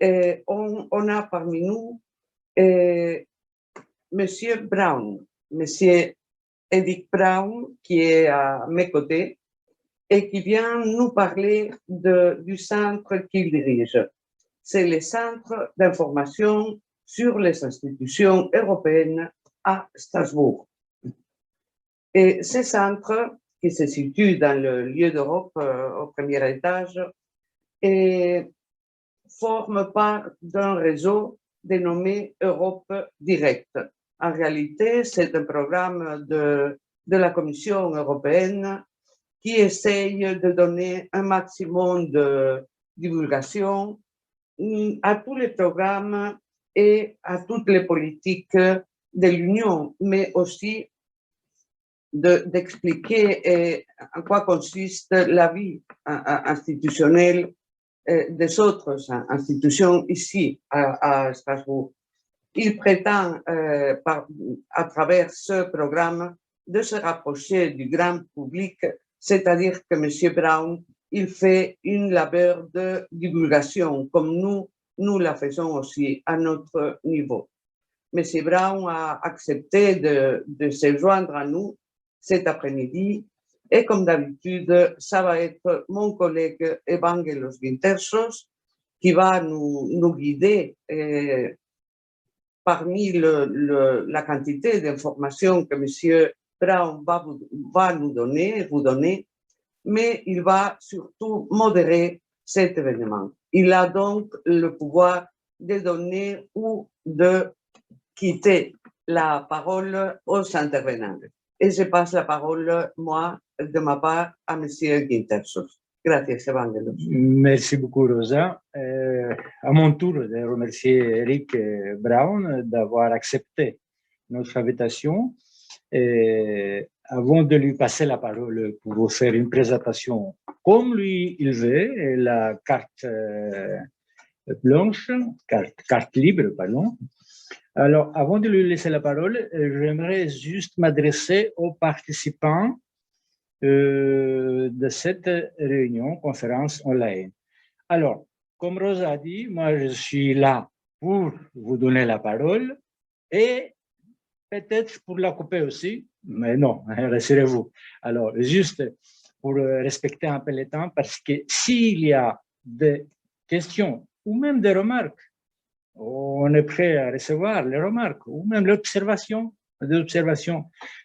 on a parmi nous Monsieur Brown, Monsieur Eric Brown, qui est à mes côtés et qui vient nous parler du centre qu'il dirige. C'est le Centre d'information sur les institutions européennes à Strasbourg. Et ce centre, qui se situe dans le lieu d'Europe au premier étage, forme part d'un réseau dénommé Europe Direct. En réalité, c'est un programme de la Commission européenne qui essaye de donner un maximum de divulgation à tous les programmes et à toutes les politiques de l'Union, mais aussi d'expliquer en quoi consiste la vie institutionnelle des autres institutions ici à Strasbourg. Il prétend, à travers ce programme, de se rapprocher du grand public, c'est-à-dire que M. Brown, il fait une labeur de divulgation, comme nous la faisons aussi à notre niveau. M. Brown a accepté de se joindre à nous cet après-midi, et comme d'habitude, ça va être mon collègue Evangelos Gintersos qui va nous guider parmi la quantité d'informations que M. Brown va nous donner, vous donner, mais il va surtout modérer cet événement. Il a donc le pouvoir de donner ou de quitter la parole aux intervenants. Et je passe la parole, moi, de ma part, à M. Gintersos. Gracias, Evangelos. Merci beaucoup, Rosa. À mon tour de remercier Eric Brown d'avoir accepté notre invitation. Avant de lui passer la parole pour vous faire une présentation comme lui il veut, la carte blanche, carte libre, pardon. Alors, avant de lui laisser la parole, j'aimerais juste m'adresser aux participants de cette réunion, conférence online. Alors, comme Rosa a dit, moi je suis là pour vous donner la parole et peut-être pour la couper aussi, mais non, rassurez-vous. Alors, juste pour respecter un peu le temps, parce que s'il y a des questions ou même des remarques, on est prêt à recevoir les remarques ou même l'observation, des observations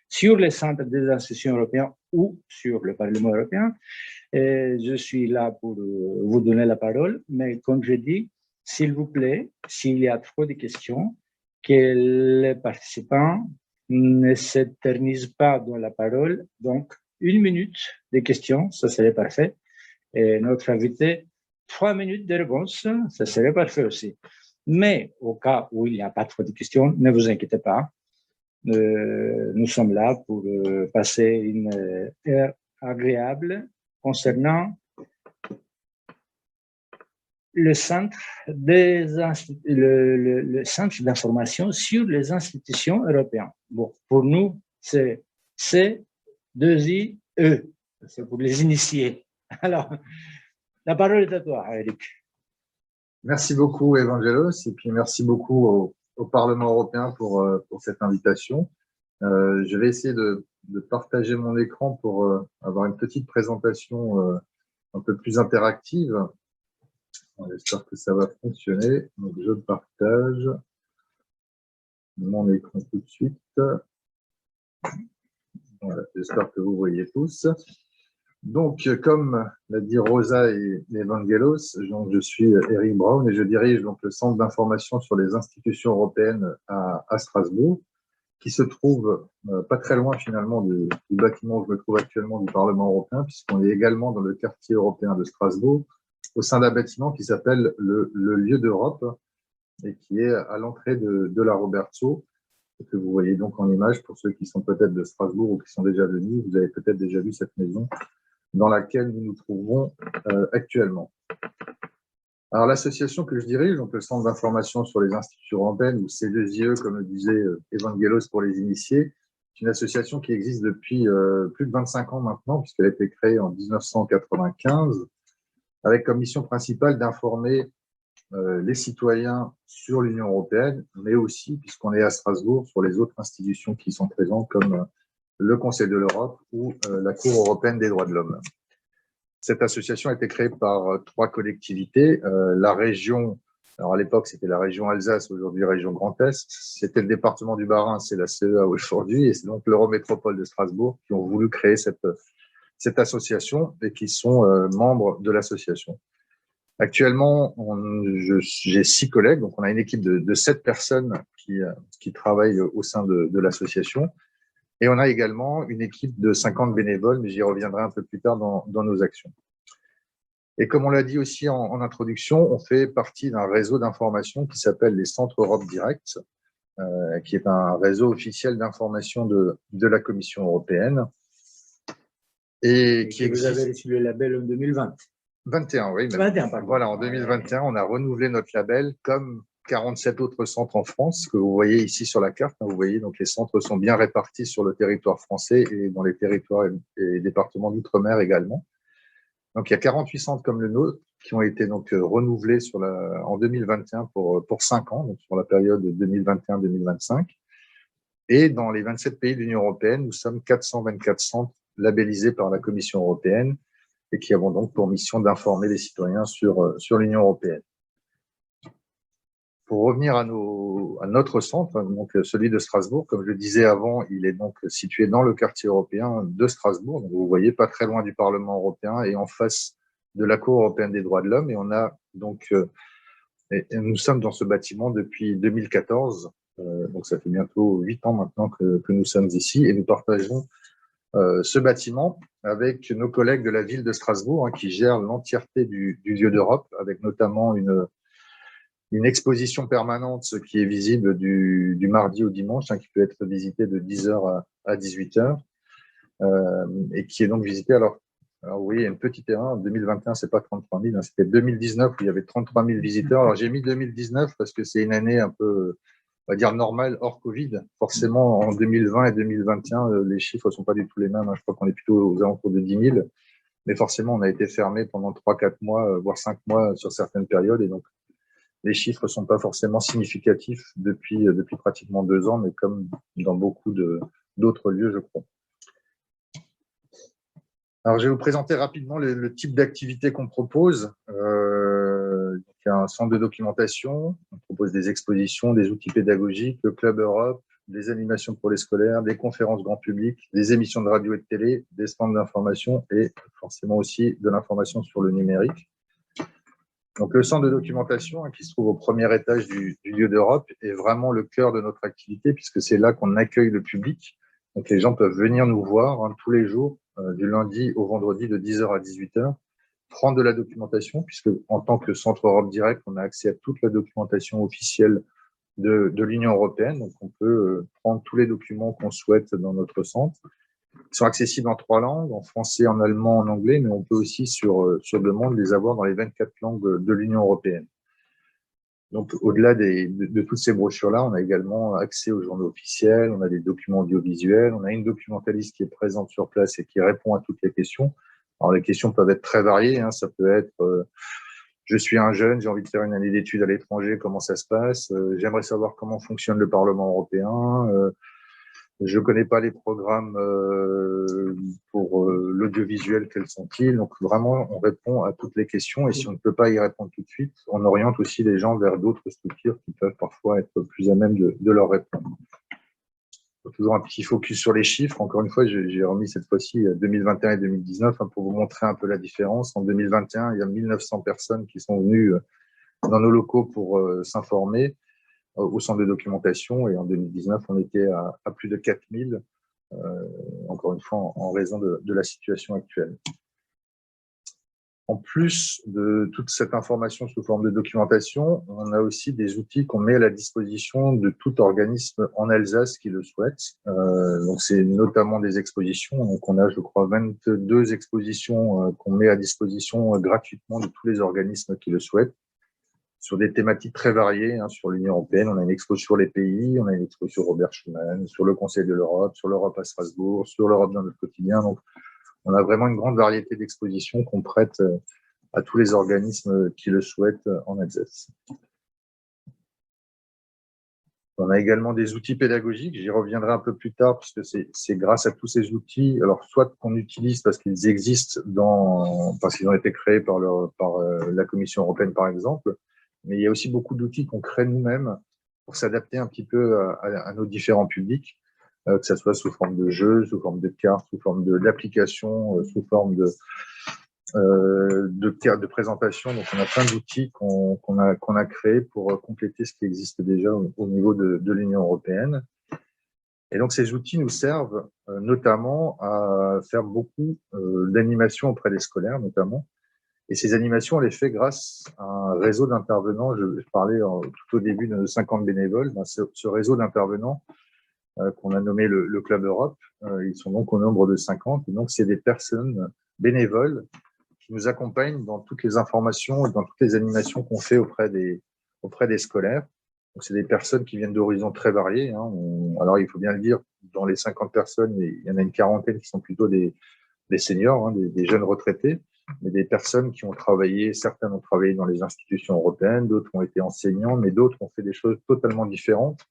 sur les centres des institutions européennes ou sur le Parlement européen. Et je suis là pour vous donner la parole, mais comme je dis, s'il vous plaît, s'il y a trop de questions, que les participants ne s'éternisent pas dans la parole. Donc, 1 minute de questions, ça serait parfait. Et notre invité, 3 minutes de réponse, ça serait parfait aussi. Mais au cas où il n'y a pas trop de questions, ne vous inquiétez pas. Nous sommes là pour passer une heure agréable concernant le centre d'information sur les institutions européennes. Bon, pour nous, c'est C2IE, c'est pour les initiés. Alors, la parole est à toi, Eric. Merci beaucoup, Evangelos, et puis merci beaucoup au Parlement européen pour cette invitation. Je vais essayer de partager mon écran pour avoir une petite présentation un peu plus interactive. J'espère que ça va fonctionner. Donc, je partage mon écran tout de suite. Voilà, j'espère que vous voyez tous. Donc, comme l'a dit Rosa et Evangelos, je suis Eric Brown et je dirige donc le Centre d'information sur les institutions européennes à Strasbourg, qui se trouve pas très loin finalement du bâtiment où je me trouve actuellement du Parlement européen, puisqu'on est également dans le quartier européen de Strasbourg, au sein d'un bâtiment qui s'appelle le Lieu d'Europe et qui est à l'entrée de la Robertsau, que vous voyez donc en image pour ceux qui sont peut-être de Strasbourg ou qui sont déjà venus. Vous avez peut-être déjà vu cette maison dans laquelle nous nous trouvons actuellement. Alors, l'association que je dirige, donc le Centre d'information sur les institutions européennes, ou C2IE, comme le disait Evangelos pour les initiés, c'est une association qui existe depuis plus de 25 ans maintenant, puisqu'elle a été créée en 1995, avec comme mission principale d'informer les citoyens sur l'Union européenne, mais aussi, puisqu'on est à Strasbourg, sur les autres institutions qui sont présentes, comme le Conseil de l'Europe ou la Cour européenne des droits de l'homme. Cette association a été créée par 3 collectivités. La région, alors à l'époque c'était la région Alsace, aujourd'hui région Grand Est, c'était le département du Bas-Rhin, c'est la CEA aujourd'hui, et c'est donc l'Eurométropole de Strasbourg qui ont voulu créer cette association et qui sont membres de l'association. Actuellement, j'ai 6 collègues, donc on a une équipe de 7 personnes qui travaillent au sein de l'association. Et on a également une équipe de 50 bénévoles, mais j'y reviendrai un peu plus tard dans nos actions. Et comme on l'a dit aussi en introduction, on fait partie d'un réseau d'information qui s'appelle les Centres Europe Direct, qui est un réseau officiel d'information de la Commission européenne. Et qui vous avez reçu le label en 2020. 21, oui. 21, pardon. Voilà, en 2021, on a renouvelé notre label comme 47 autres centres en France que vous voyez ici sur la carte. Vous voyez, donc les centres sont bien répartis sur le territoire français et dans les territoires et départements d'outre-mer également. Donc il y a 48 centres comme le nôtre qui ont été donc renouvelés en 2021 pour 5 ans, donc sur la période 2021-2025. Et dans les 27 pays de l'Union européenne, nous sommes 424 centres labellisés par la Commission européenne et qui avons donc pour mission d'informer les citoyens sur l'Union européenne. Pour revenir à notre centre, donc celui de Strasbourg, comme je le disais avant, il est donc situé dans le quartier européen de Strasbourg. Donc vous voyez, pas très loin du Parlement européen et en face de la Cour européenne des droits de l'homme. Et on a donc, et nous sommes dans ce bâtiment depuis 2014. Donc ça fait bientôt 8 ans maintenant que nous sommes ici et nous partageons ce bâtiment avec nos collègues de la ville de Strasbourg qui gèrent l'entièreté du lieu d'Europe, avec notamment une exposition permanente qui est visible du mardi au dimanche, qui peut être visitée de 10h à 18h, et qui est donc visitée. Alors oui, il y a une petite erreur, en 2021, c'est pas 33 000, c'était 2019 où il y avait 33 000 visiteurs. Alors j'ai mis 2019 parce que c'est une année un peu, on va dire, normale, hors Covid. Forcément, en 2020 et 2021, les chiffres ne sont pas du tout les mêmes. Je crois qu'on est plutôt aux alentours de 10 000. Mais forcément, on a été fermé pendant 3-4 mois, voire 5 mois sur certaines périodes. Et donc, les chiffres ne sont pas forcément significatifs depuis pratiquement 2 ans, mais comme dans beaucoup d'autres lieux, je crois. Alors, je vais vous présenter rapidement le type d'activité qu'on propose. Il y a un centre de documentation, on propose des expositions, des outils pédagogiques, le Club Europe, des animations pour les scolaires, des conférences grand public, des émissions de radio et de télé, des stands d'information et forcément aussi de l'information sur le numérique. Donc, le centre de documentation qui se trouve au premier étage du lieu d'Europe est vraiment le cœur de notre activité puisque c'est là qu'on accueille le public. Donc, les gens peuvent venir nous voir tous les jours, du lundi au vendredi de 10h à 18h, prendre de la documentation puisque en tant que Centre Europe Direct, on a accès à toute la documentation officielle de l'Union européenne. Donc, on peut prendre tous les documents qu'on souhaite dans notre centre. Ils sont accessibles en 3 langues, en français, en allemand, en anglais, mais on peut aussi, sur demande, les avoir dans les 24 langues de l'Union européenne. Donc, au-delà de toutes ces brochures-là, on a également accès aux journaux officiels, on a des documents audiovisuels, on a une documentaliste qui est présente sur place et qui répond à toutes les questions. Alors, les questions peuvent être très variées, ça peut être je suis un jeune, j'ai envie de faire une année d'études à l'étranger, comment ça se passe, j'aimerais savoir comment fonctionne le Parlement européen, je ne connais pas les programmes pour l'audiovisuel, quels sont-ils? Donc vraiment, on répond à toutes les questions et si on ne peut pas y répondre tout de suite, on oriente aussi les gens vers d'autres structures qui peuvent parfois être plus à même de leur répondre. Toujours un petit focus sur les chiffres. Encore une fois, j'ai remis cette fois-ci 2021 et 2019 pour vous montrer un peu la différence. En 2021, il y a 1900 personnes qui sont venues dans nos locaux pour s'informer au centre de documentation et en 2019, on était à plus de 4000, encore une fois, en raison de la situation actuelle. En plus de toute cette information sous forme de documentation, on a aussi des outils qu'on met à la disposition de tout organisme en Alsace qui le souhaite. Donc, c'est notamment des expositions. Donc, on a, je crois, 22 expositions qu'on met à disposition gratuitement de tous les organismes qui le souhaitent, sur des thématiques très variées sur l'Union européenne. On a une expo sur les pays, on a une expo sur Robert Schuman, sur le Conseil de l'Europe, sur l'Europe à Strasbourg, sur l'Europe dans notre quotidien. Donc, on a vraiment une grande variété d'expositions qu'on prête à tous les organismes qui le souhaitent en Alsace. On a également des outils pédagogiques, j'y reviendrai un peu plus tard, puisque c'est grâce à tous ces outils, alors soit qu'on utilise parce qu'ils existent, parce qu'ils ont été créés par la Commission européenne par exemple, mais il y a aussi beaucoup d'outils qu'on crée nous-mêmes pour s'adapter un petit peu à nos différents publics, que ce soit sous forme de jeux, sous forme de cartes, sous forme d'applications, sous forme de présentation. Donc, on a plein d'outils qu'on a créés pour compléter ce qui existe déjà au niveau de l'Union européenne. Et donc, ces outils nous servent notamment à faire beaucoup d'animations auprès des scolaires, notamment. Et ces animations, on les fait grâce à un réseau d'intervenants. Je parlais tout au début de nos 50 bénévoles. Ce réseau d'intervenants qu'on a nommé le Club Europe, ils sont donc au nombre de 50. Et donc, c'est des personnes bénévoles qui nous accompagnent dans toutes les informations et dans toutes les animations qu'on fait auprès des scolaires. Donc, c'est des personnes qui viennent d'horizons très variés. Alors, il faut bien le dire, dans les 50 personnes, il y en a une quarantaine qui sont plutôt des seniors, des jeunes retraités, mais des personnes qui ont travaillé, certains ont travaillé dans les institutions européennes, d'autres ont été enseignants, mais d'autres ont fait des choses totalement différentes.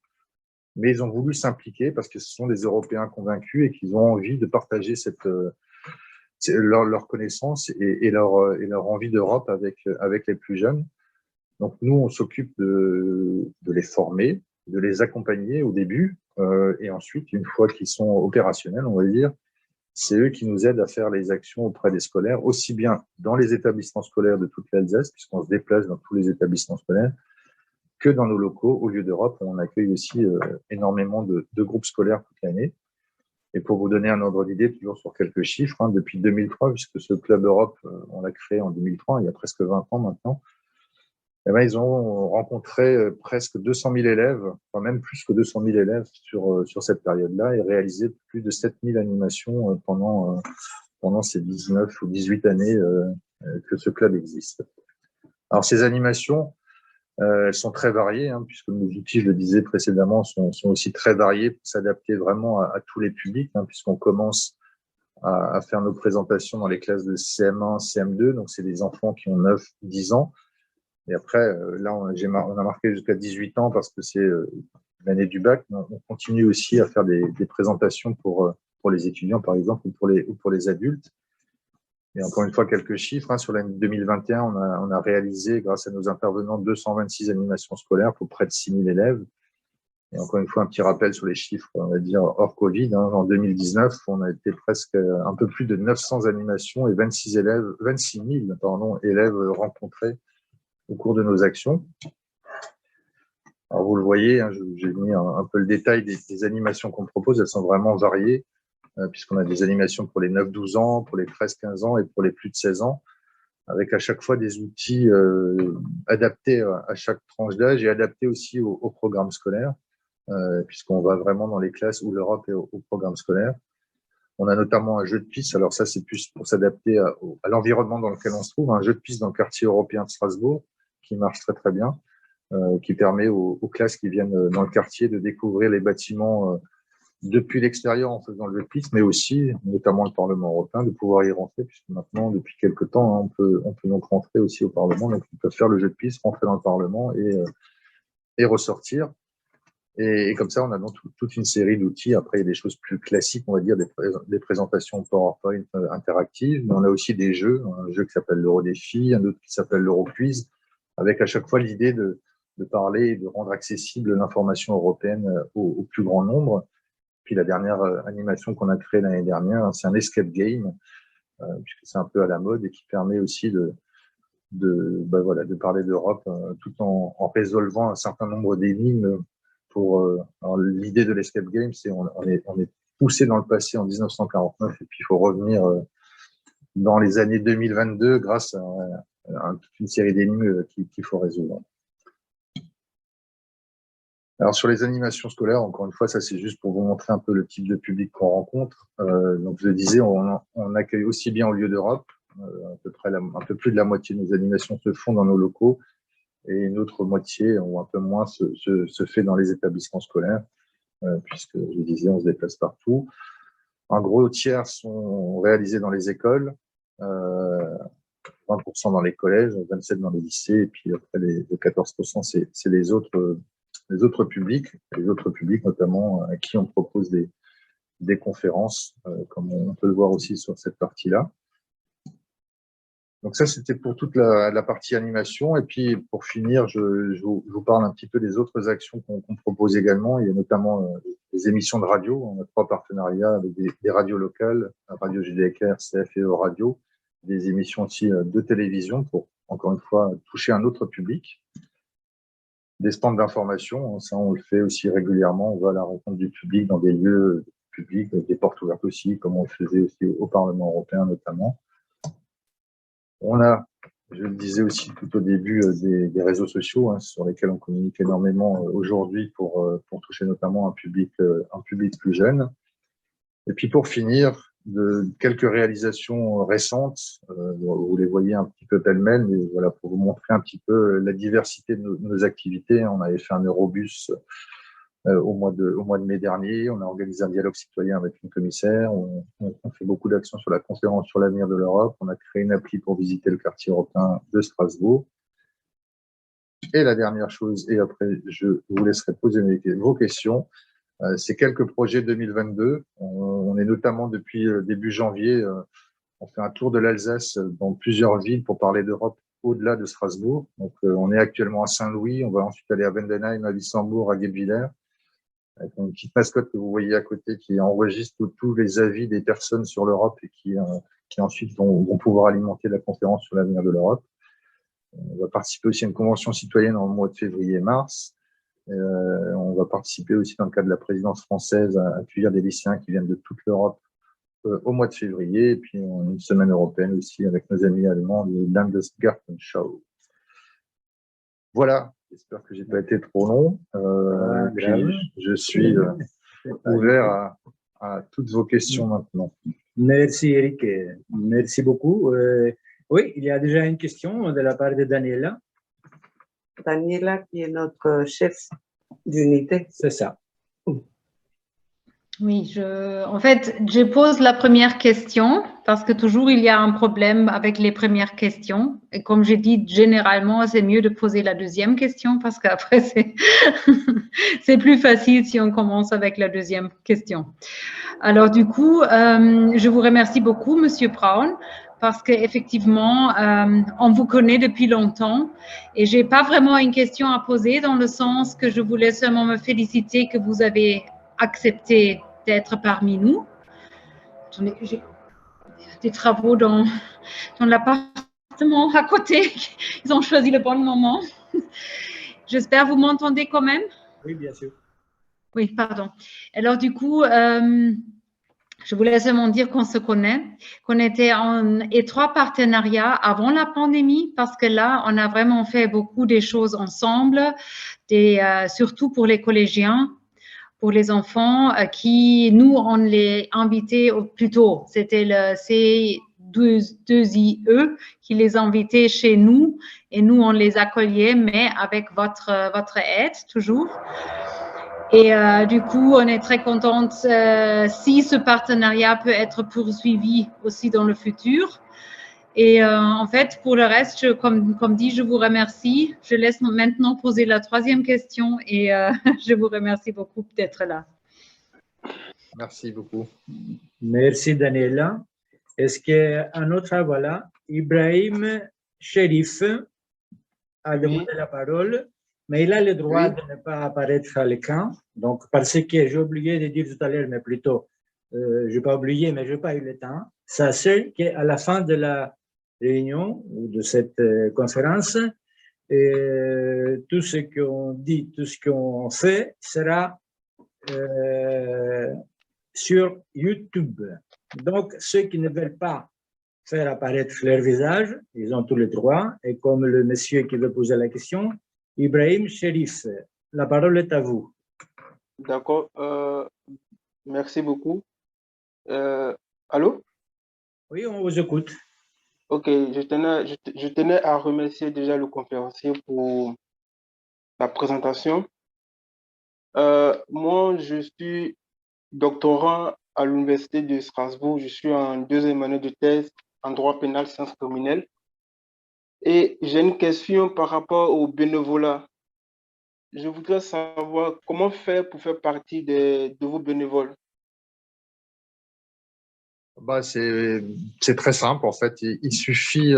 Mais ils ont voulu s'impliquer parce que ce sont des Européens convaincus et qu'ils ont envie de partager leur connaissance et leur envie d'Europe avec les plus jeunes. Donc nous, on s'occupe de les former, de les accompagner au début, et ensuite, une fois qu'ils sont opérationnels, on va dire, c'est eux qui nous aident à faire les actions auprès des scolaires, aussi bien dans les établissements scolaires de toute l'Alsace, puisqu'on se déplace dans tous les établissements scolaires, que dans nos locaux, au lieu d'Europe, où on accueille aussi énormément de groupes scolaires toute l'année. Et pour vous donner un ordre d'idée, toujours sur quelques chiffres, depuis 2003, puisque ce Club Europe, on l'a créé en 2003, il y a presque 20 ans maintenant, et ben, ils ont rencontré presque 200 000 élèves, enfin même plus que 200 000 élèves sur cette période-là, et réalisé plus de 7 000 animations pendant ces 19 ou 18 années que ce club existe. Alors ces animations, elles sont très variées, puisque nos outils, je le disais précédemment, sont aussi très variés pour s'adapter vraiment à tous les publics, puisqu'on commence à faire nos présentations dans les classes de CM1, CM2, donc c'est des enfants qui ont 9, 10 ans. Et après, là, on a marqué jusqu'à 18 ans parce que c'est l'année du bac, mais on continue aussi à faire des présentations pour les étudiants, par exemple, ou pour les adultes. Et encore une fois, quelques chiffres. Sur l'année 2021, on a réalisé, grâce à nos intervenants, 226 animations scolaires pour près de 6 000 élèves. Et encore une fois, un petit rappel sur les chiffres, on va dire, hors Covid. En 2019, on a été presque un peu plus de 900 animations et 26 000 élèves rencontrés au cours de nos actions. Alors, vous le voyez, j'ai mis un peu le détail des animations qu'on propose. Elles sont vraiment variées, puisqu'on a des animations pour les 9-12 ans, pour les 13-15 ans et pour les plus de 16 ans, avec à chaque fois des outils adaptés à chaque tranche d'âge et adaptés aussi au programme scolaire, puisqu'on va vraiment dans les classes où l'Europe est au programme scolaire. On a notamment un jeu de piste. Alors ça, c'est plus pour s'adapter à l'environnement dans lequel on se trouve. Un jeu de piste dans le quartier européen de Strasbourg, qui marche très très bien, qui permet aux classes qui viennent dans le quartier de découvrir les bâtiments depuis l'extérieur en faisant le jeu de piste, mais aussi, notamment le Parlement européen, de pouvoir y rentrer, puisque maintenant, depuis quelques temps, on peut donc rentrer aussi au Parlement. Donc, on peut faire le jeu de piste, rentrer dans le Parlement et ressortir. Et comme ça, on a donc toute une série d'outils. Après, il y a des choses plus classiques, on va dire, des présentations PowerPoint interactives, mais on a aussi des jeux, un jeu qui s'appelle l'Eurodéfi, un autre qui s'appelle l'Euroquiz, avec à chaque fois l'idée de parler et de rendre accessible l'information européenne au plus grand nombre. Puis la dernière animation qu'on a créée l'année dernière, c'est un escape game, puisque c'est un peu à la mode et qui permet aussi de parler d'Europe tout en résolvant un certain nombre d'énigmes. L'idée de l'escape game, c'est on est poussé dans le passé en 1949 et puis il faut revenir dans les années 2022 grâce à toute une série d'énigmes qu'il faut résoudre. Alors sur les animations scolaires, encore une fois, ça c'est juste pour vous montrer un peu le type de public qu'on rencontre. Donc je le disais, on accueille aussi bien au lieu d'Europe, un peu plus de la moitié de nos animations se font dans nos locaux, et une autre moitié, ou un peu moins, se fait dans les établissements scolaires, puisque je le disais, on se déplace partout. Un gros tiers sont réalisés dans les écoles, 20% dans les collèges, 27% dans les lycées, et puis après les 14%, c'est les autres publics notamment à qui on propose des conférences, comme on peut le voir aussi sur cette partie-là. Donc ça, c'était pour toute la partie animation. Et puis, pour finir, je vous parle un petit peu des autres actions qu'on propose également. Il y a notamment des émissions de radio. On a 3 partenariats avec des radios locales, Radio GDK, RCF et Euradio. Des émissions aussi de télévision pour, encore une fois, toucher un autre public. Des stands d'information, ça on le fait aussi régulièrement. On va à la rencontre du public dans des lieux publics, des portes ouvertes aussi, comme on le faisait aussi au Parlement européen notamment. On a, je le disais aussi tout au début, des réseaux sociaux sur lesquels on communique énormément aujourd'hui pour toucher notamment un public plus jeune. Et puis pour finir, quelques réalisations récentes, vous les voyez un petit peu pêle-mêle, mais voilà, pour vous montrer un petit peu la diversité de nos activités. On avait fait un Eurobus au mois de mai dernier. On a organisé un dialogue citoyen avec une commissaire. On fait beaucoup d'actions sur la conférence sur l'avenir de l'Europe. On a créé une appli pour visiter le quartier européen de Strasbourg. Et la dernière chose, et après je vous laisserai poser vos questions, c'est quelques projets 2022. On est notamment depuis début janvier, on fait un tour de l'Alsace dans plusieurs villes pour parler d'Europe au-delà de Strasbourg. Donc on est actuellement à Saint-Louis, on va ensuite aller à Vendenheim, à Wissembourg, à Guebwiller, avec une petite mascotte que vous voyez à côté qui enregistre tous les avis des personnes sur l'Europe et qui ensuite vont pouvoir alimenter la conférence sur l'avenir de l'Europe. On va participer aussi à une convention citoyenne en mois de février et mars. On va participer aussi dans le cadre de la présidence française à accueillir des lycéens qui viennent de toute l'Europe au mois de février, et puis une semaine européenne aussi avec nos amis allemands, le Landesgartenschau. Voilà, j'espère que j'ai pas été trop long. Puis je suis ouvert à toutes vos questions maintenant. Merci Eric, merci beaucoup. Oui, il y a déjà une question de la part de Daniela. Daniela, qui est notre chef d'unité. C'est ça. Oui, en fait, je pose la première question parce que toujours il y a un problème avec les premières questions. Et comme j'ai dit, généralement, c'est mieux de poser la deuxième question parce qu'après, c'est plus facile si on commence avec la deuxième question. Alors, du coup, je vous remercie beaucoup, Monsieur Braun, parce qu'effectivement, on vous connaît depuis longtemps et j'ai pas vraiment une question à poser dans le sens que je voulais seulement me féliciter que vous avez accepté d'être parmi nous. J'ai des travaux dans l'appartement à côté. Ils ont choisi le bon moment. J'espère que vous m'entendez quand même. Oui, bien sûr. Oui, pardon. Alors, du coup, je voulais seulement dire qu'on se connaît, qu'on était en étroit partenariat avant la pandémie parce que là, on a vraiment fait beaucoup de choses ensemble, surtout pour les collégiens, pour les enfants qui, nous, on les invitait plus tôt. C'était le C2IE qui les invitait chez nous et nous, on les accueillait, mais avec votre aide toujours. Et du coup, on est très contente si ce partenariat peut être poursuivi aussi dans le futur. Et en fait, pour le reste, comme dit, je vous remercie. Je laisse maintenant poser la troisième question et je vous remercie beaucoup d'être là. Merci beaucoup. Merci Daniela. Est-ce qu'un autre, voilà, Ibrahim Sherif a demandé la parole, mais il a le droit de ne pas apparaître à l'écran. Donc, parce que j'ai oublié de dire tout à l'heure, mais plutôt, je n'ai pas oublié, mais je n'ai pas eu le temps. Ça, c'est qu'à la fin de la réunion ou de cette conférence, tout ce qu'on dit, tout ce qu'on fait sera sur YouTube. Donc, ceux qui ne veulent pas faire apparaître leur visage, ils ont tous les droits. Et comme le monsieur qui veut poser la question, Ibrahim Sherif, la parole est à vous. D'accord. Merci beaucoup. Allô? Oui, on vous écoute. Ok, je tenais à remercier déjà le conférencier pour la présentation. Moi, je suis doctorant à l'Université de Strasbourg. Je suis en deuxième année de thèse en droit pénal sciences criminelles. Et j'ai une question par rapport au bénévolat. Je voudrais savoir comment faire pour faire partie de vos bénévoles. Bah, c'est très simple en fait. Il suffit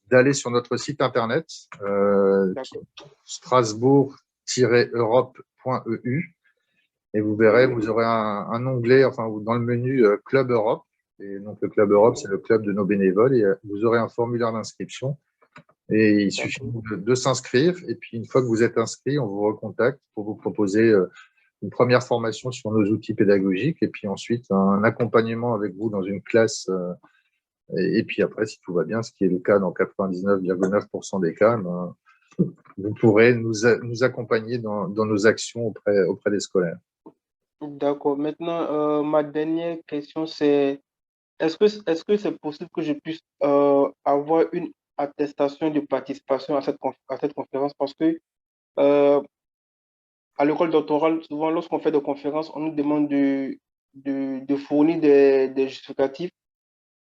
d'aller sur notre site internet D'accord. strasbourg-europe.eu et vous verrez, vous aurez un onglet, enfin dans le menu Club Europe. Et donc le Club Europe, c'est le club de nos bénévoles et vous aurez un formulaire d'inscription. Et il suffit de s'inscrire. Et puis une fois que vous êtes inscrit, on vous recontacte pour vous proposer une première formation sur nos outils pédagogiques et puis ensuite un accompagnement avec vous dans une classe. Et puis après, si tout va bien, ce qui est le cas dans 99,9% des cas, ben, vous pourrez nous accompagner dans nos actions auprès des scolaires. D'accord. Maintenant, ma dernière question, c'est est-ce que c'est possible que je puisse avoir une attestation de participation à cette conférence? Parce que à l'école doctorale, souvent, lorsqu'on fait des conférences, on nous demande de fournir des justificatifs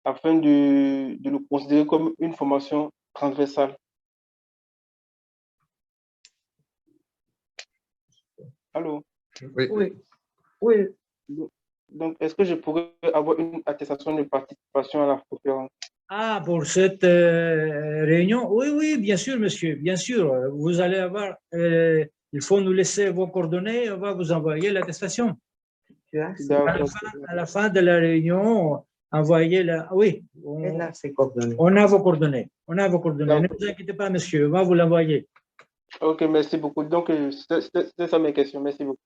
afin de le considérer comme une formation transversale. Allô? Oui. Oui, oui. Donc, est-ce que je pourrais avoir une attestation de participation à la conférence? Ah, pour cette réunion? Oui, oui, bien sûr, monsieur, bien sûr. Vous allez avoir, il faut nous laisser vos coordonnées, on va vous envoyer l'attestation. Tu as ses D'accord. À la fin de la réunion, envoyez la. Oui, Elle a ses coordonnées. on a vos coordonnées. On a vos coordonnées. Ne D'accord. vous inquiétez pas, monsieur, on va vous l'envoyer. Ok, merci beaucoup. Donc, c'est ça mes questions. Merci beaucoup.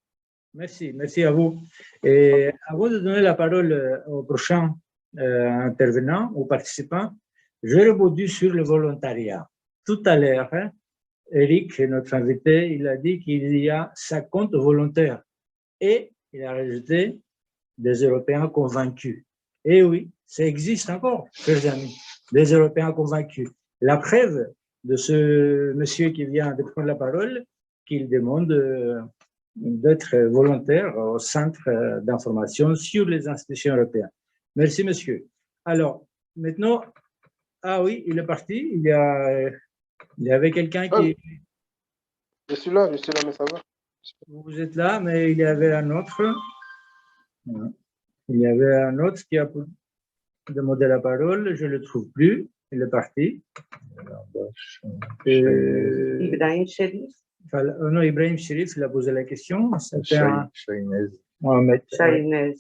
Merci, merci à vous. Et avant de donner la parole au prochain intervenant ou participant, je rebondis sur le volontariat. Tout à l'heure, hein, Eric, notre invité, il a dit qu'il y a 50 volontaires et il a rajouté des Européens convaincus. Et oui, ça existe encore, chers amis, des Européens convaincus. La preuve de ce monsieur qui vient de prendre la parole, qu'il demande d'être volontaire au centre d'information sur les institutions européennes. Merci, monsieur. Alors, maintenant, ah oui, il est parti. Il y avait quelqu'un qui... Je suis là, mais ça va. Vous êtes là, mais il y avait un autre. Il y avait un autre qui a demandé la parole. Je ne le trouve plus. Il est parti. Ibrahim Sherif. Non, Ibrahim Sherif, il a posé la question. Shainez. Mohamed. Shainez.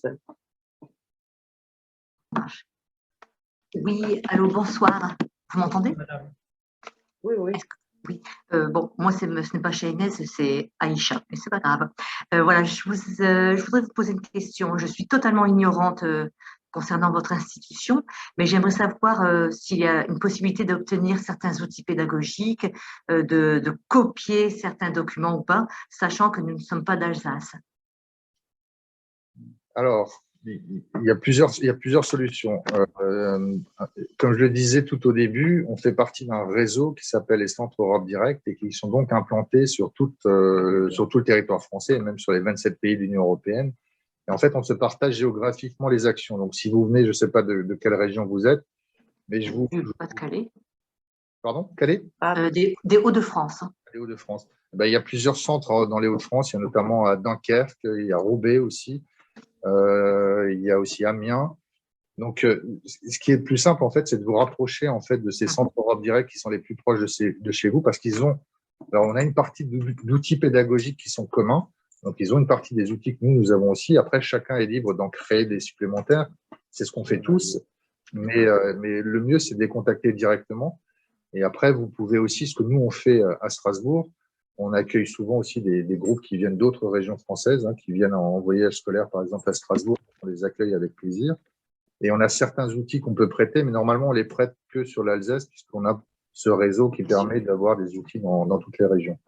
Oui, allô, bonsoir. Vous m'entendez? Oui, oui. Oui. Bon, moi, ce n'est pas Shainez, c'est Aïcha, mais c'est pas grave. Voilà, je voudrais vous poser une question. Je suis totalement ignorante concernant votre institution, mais j'aimerais savoir s'il y a une possibilité d'obtenir certains outils pédagogiques, de copier certains documents ou pas, sachant que nous ne sommes pas d'Alsace. Alors, il y a plusieurs solutions. Comme je le disais tout au début, on fait partie d'un réseau qui s'appelle les Centres Europe Direct et qui sont donc implantés sur tout le territoire français et même sur les 27 pays de l'Union européenne. Et en fait, on se partage géographiquement les actions. Donc, si vous venez, je ne sais pas de quelle région vous êtes, mais je vous… Pas de Calais. Pardon, Calais ? Des Hauts-de-France. Les Hauts-de-France. Ben, il y a plusieurs centres dans les Hauts-de-France. Il y a notamment à Dunkerque, il y a Roubaix aussi. Il y a aussi Amiens. Donc, ce qui est le plus simple, en fait, c'est de vous rapprocher en fait, de ces centres Europe Direct qui sont les plus proches de chez vous parce qu'ils ont… Alors, on a une partie d'outils pédagogiques qui sont communs. Donc, ils ont une partie des outils que nous avons aussi. Après, chacun est libre d'en créer des supplémentaires. C'est ce qu'on fait tous. Mais le mieux, c'est de les contacter directement. Et après, vous pouvez aussi, ce que nous, on fait à Strasbourg, on accueille souvent aussi des groupes qui viennent d'autres régions françaises, hein, qui viennent en voyage scolaire, par exemple, à Strasbourg. On les accueille avec plaisir. Et on a certains outils qu'on peut prêter, mais normalement, on les prête que sur l'Alsace, puisqu'on a ce réseau qui permet d'avoir des outils dans toutes les régions.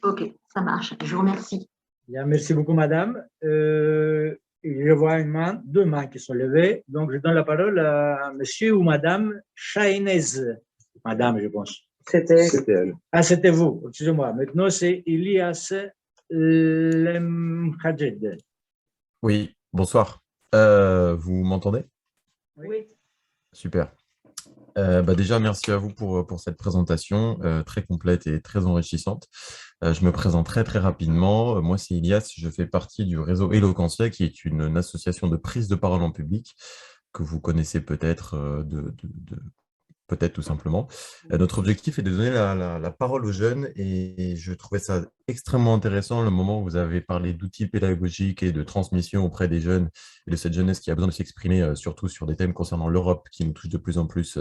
Ok, ça marche. Je vous remercie. Bien, merci beaucoup, madame. Je vois deux mains qui sont levées. Donc, je donne la parole à monsieur ou madame Shainez. Madame, je pense. C'était elle. Ah, c'était vous. Excusez-moi. Maintenant, c'est Ilias Lemhadjed. Oui, bonsoir. Vous m'entendez? oui. Super. Déjà, merci à vous pour cette présentation très complète et très enrichissante. Je me présente très rapidement. Moi, c'est Ilias, je fais partie du réseau Eloquentia, qui est une association de prise de parole en public que vous connaissez peut-être peut-être tout simplement. Notre objectif est de donner la parole aux jeunes et je trouvais ça extrêmement intéressant le moment où vous avez parlé d'outils pédagogiques et de transmission auprès des jeunes et de cette jeunesse qui a besoin de s'exprimer surtout sur des thèmes concernant l'Europe qui nous touchent de plus en plus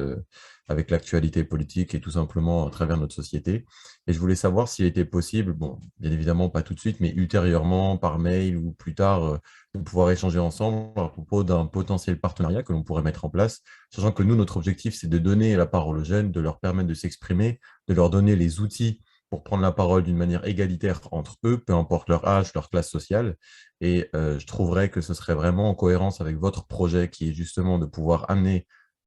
avec l'actualité politique et tout simplement à travers notre société. Et je voulais savoir s'il était possible, bon, bien évidemment pas tout de suite, mais ultérieurement, par mail ou plus tard, de pouvoir échanger ensemble à propos d'un potentiel partenariat que l'on pourrait mettre en place, sachant que nous, notre objectif, c'est de donner la parole aux jeunes, de leur permettre de s'exprimer, de leur donner les outils pour prendre la parole d'une manière égalitaire entre eux, peu importe leur âge, leur classe sociale. Et je trouverais que ce serait vraiment en cohérence avec votre projet qui est justement de pouvoir amener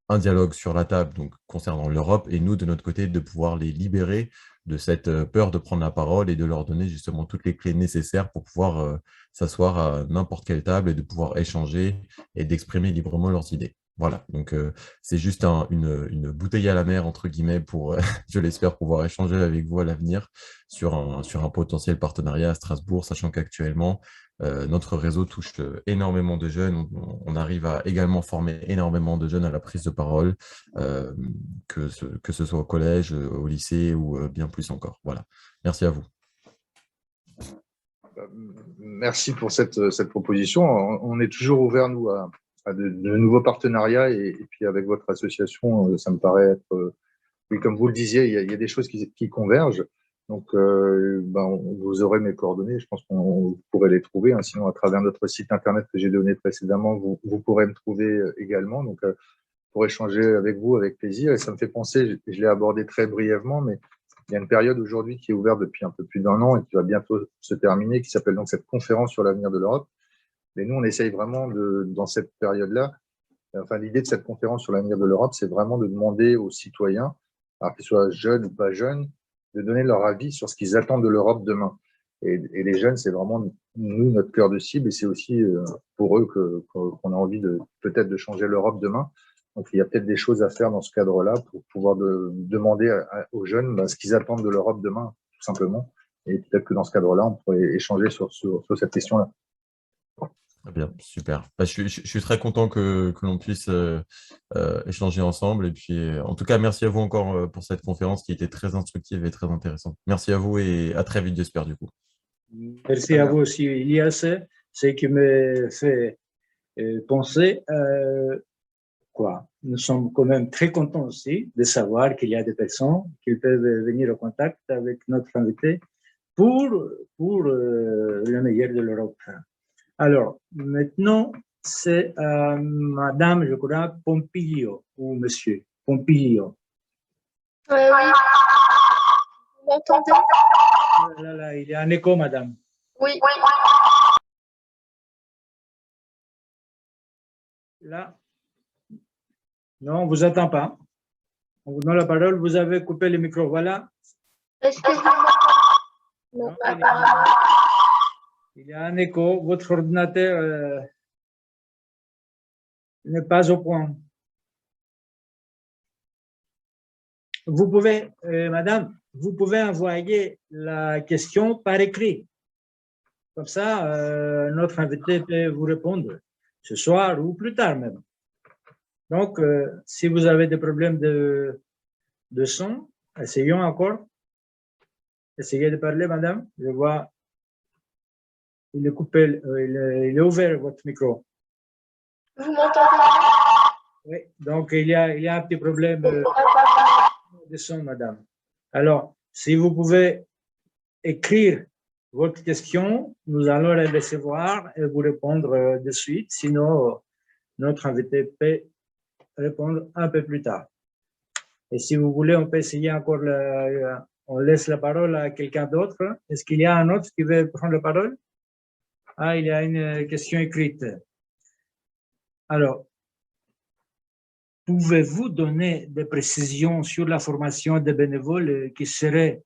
un dialogue sur la table donc, concernant l'Europe et nous, de notre côté, de pouvoir les libérer de cette peur de prendre la parole et de leur donner justement toutes les clés nécessaires pour pouvoir s'asseoir à n'importe quelle table et de pouvoir échanger et d'exprimer librement leurs idées. Voilà, donc c'est juste une bouteille à la mer, entre guillemets, pour, je l'espère, pouvoir échanger avec vous à l'avenir sur un potentiel partenariat à Strasbourg, sachant qu'actuellement, notre réseau touche énormément de jeunes. On arrive à également former énormément de jeunes à la prise de parole, que ce soit au collège, au lycée ou bien plus encore. Voilà, merci à vous. Merci pour cette proposition. On est toujours ouvert, nous, à de nouveaux partenariats et puis avec votre association, ça me paraît être, oui, comme vous le disiez, il y a des choses qui convergent. Donc, vous aurez mes coordonnées, je pense qu'on pourrait les trouver. Hein, sinon, à travers notre site internet que j'ai donné précédemment, vous pourrez me trouver également. Donc, pour échanger avec vous avec plaisir. Et ça me fait penser, je l'ai abordé très brièvement, mais il y a une période aujourd'hui qui est ouverte depuis un peu plus d'1 an et qui va bientôt se terminer, qui s'appelle donc cette conférence sur l'avenir de l'Europe. Mais nous, on essaye vraiment, dans cette période-là, enfin, l'idée de cette conférence sur l'avenir de l'Europe, c'est vraiment de demander aux citoyens, alors qu'ils soient jeunes ou pas jeunes, de donner leur avis sur ce qu'ils attendent de l'Europe demain. Et les jeunes, c'est vraiment, nous, notre cœur de cible, et c'est aussi pour eux qu'on a envie peut-être de changer l'Europe demain. Donc, il y a peut-être des choses à faire dans ce cadre-là pour pouvoir demander aux jeunes ce qu'ils attendent de l'Europe demain, tout simplement. Et peut-être que dans ce cadre-là, on pourrait échanger sur cette question-là. Très bien, super. Je suis très content que l'on puisse échanger ensemble. Et puis, en tout cas, merci à vous encore pour cette conférence qui était très instructive et très intéressante. Merci à vous et à très vite, j'espère, du coup. Merci à vous aussi, Ilias. Ce qui me fait penser, quoi. Nous sommes quand même très contents aussi de savoir qu'il y a des personnes qui peuvent venir en contact avec notre invité pour le meilleur de l'Europe. Alors, maintenant, c'est Madame, je crois, Pompilio, ou Monsieur Pompilio. Oui. Vous m'entendez? Là, il y a un écho, Madame. Oui. Là. Non, on ne vous entend pas. On vous donne la parole, vous avez coupé le micro, voilà. Est-ce que vous m'entendez? Non, apparemment. Il y a un écho, votre ordinateur n'est pas au point. Vous pouvez, Madame, vous pouvez envoyer la question par écrit. Comme ça, notre invité peut vous répondre ce soir ou plus tard même. Donc, si vous avez des problèmes de son, essayons encore. Essayez de parler, Madame. Je vois. Il est coupé, il est ouvert votre micro. Vous m'entendez? Oui, donc il y a un petit problème de son, Madame. Alors, si vous pouvez écrire votre question, nous allons la recevoir et vous répondre de suite. Sinon, notre invité peut répondre un peu plus tard. Et si vous voulez, on peut essayer encore, on laisse la parole à quelqu'un d'autre. Est-ce qu'il y a un autre qui veut prendre la parole? Ah, il y a une question écrite. Alors, pouvez-vous donner des précisions sur la formation des bénévoles qui seraient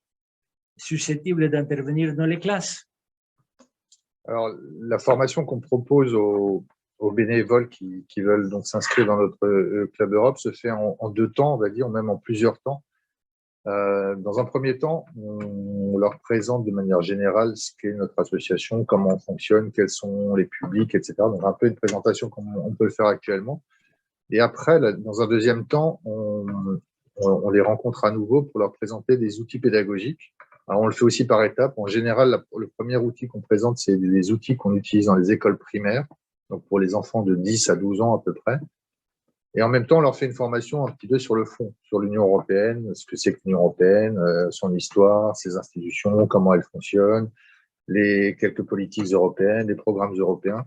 susceptibles d'intervenir dans les classes? Alors, la formation qu'on propose aux aux bénévoles qui veulent donc s'inscrire dans notre Club Europe se fait en 2 temps, on va dire, même en plusieurs temps. Dans un premier temps, on leur présente de manière générale ce qu'est notre association, comment on fonctionne, quels sont les publics, etc. Donc un peu une présentation comme on peut le faire actuellement. Et après, dans un deuxième temps, on les rencontre à nouveau pour leur présenter des outils pédagogiques. Alors, on le fait aussi par étapes. En général, le premier outil qu'on présente, c'est des outils qu'on utilise dans les écoles primaires, donc pour les enfants de 10 à 12 ans à peu près. Et en même temps, on leur fait une formation un petit peu sur le fond, sur l'Union européenne, ce que c'est que l'Union européenne, son histoire, ses institutions, comment elles fonctionnent, les quelques politiques européennes, les programmes européens,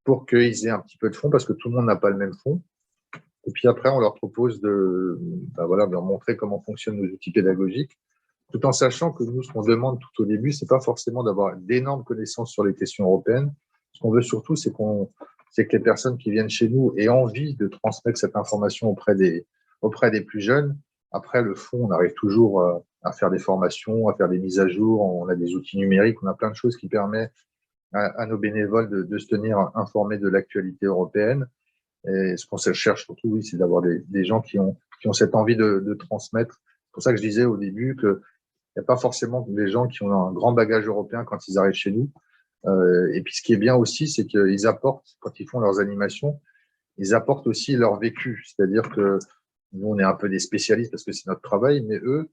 pour qu'ils aient un petit peu de fond, parce que tout le monde n'a pas le même fond. Et puis après, on leur propose de leur montrer comment fonctionnent nos outils pédagogiques, tout en sachant que nous, ce qu'on demande tout au début, c'est pas forcément d'avoir d'énormes connaissances sur les questions européennes. Ce qu'on veut surtout, c'est que les personnes qui viennent chez nous aient envie de transmettre cette information auprès des plus jeunes. Après, le fond, on arrive toujours à faire des formations, à faire des mises à jour. On a des outils numériques, on a plein de choses qui permettent à nos bénévoles de se tenir informés de l'actualité européenne. Et ce qu'on cherche surtout, oui, c'est d'avoir des gens qui ont cette envie de transmettre. C'est pour ça que je disais au début qu'il n'y a pas forcément des gens qui ont un grand bagage européen quand ils arrivent chez nous. Et puis, ce qui est bien aussi, c'est qu'ils apportent, quand ils font leurs animations, ils apportent aussi leur vécu. C'est-à-dire que nous, on est un peu des spécialistes parce que c'est notre travail, mais eux,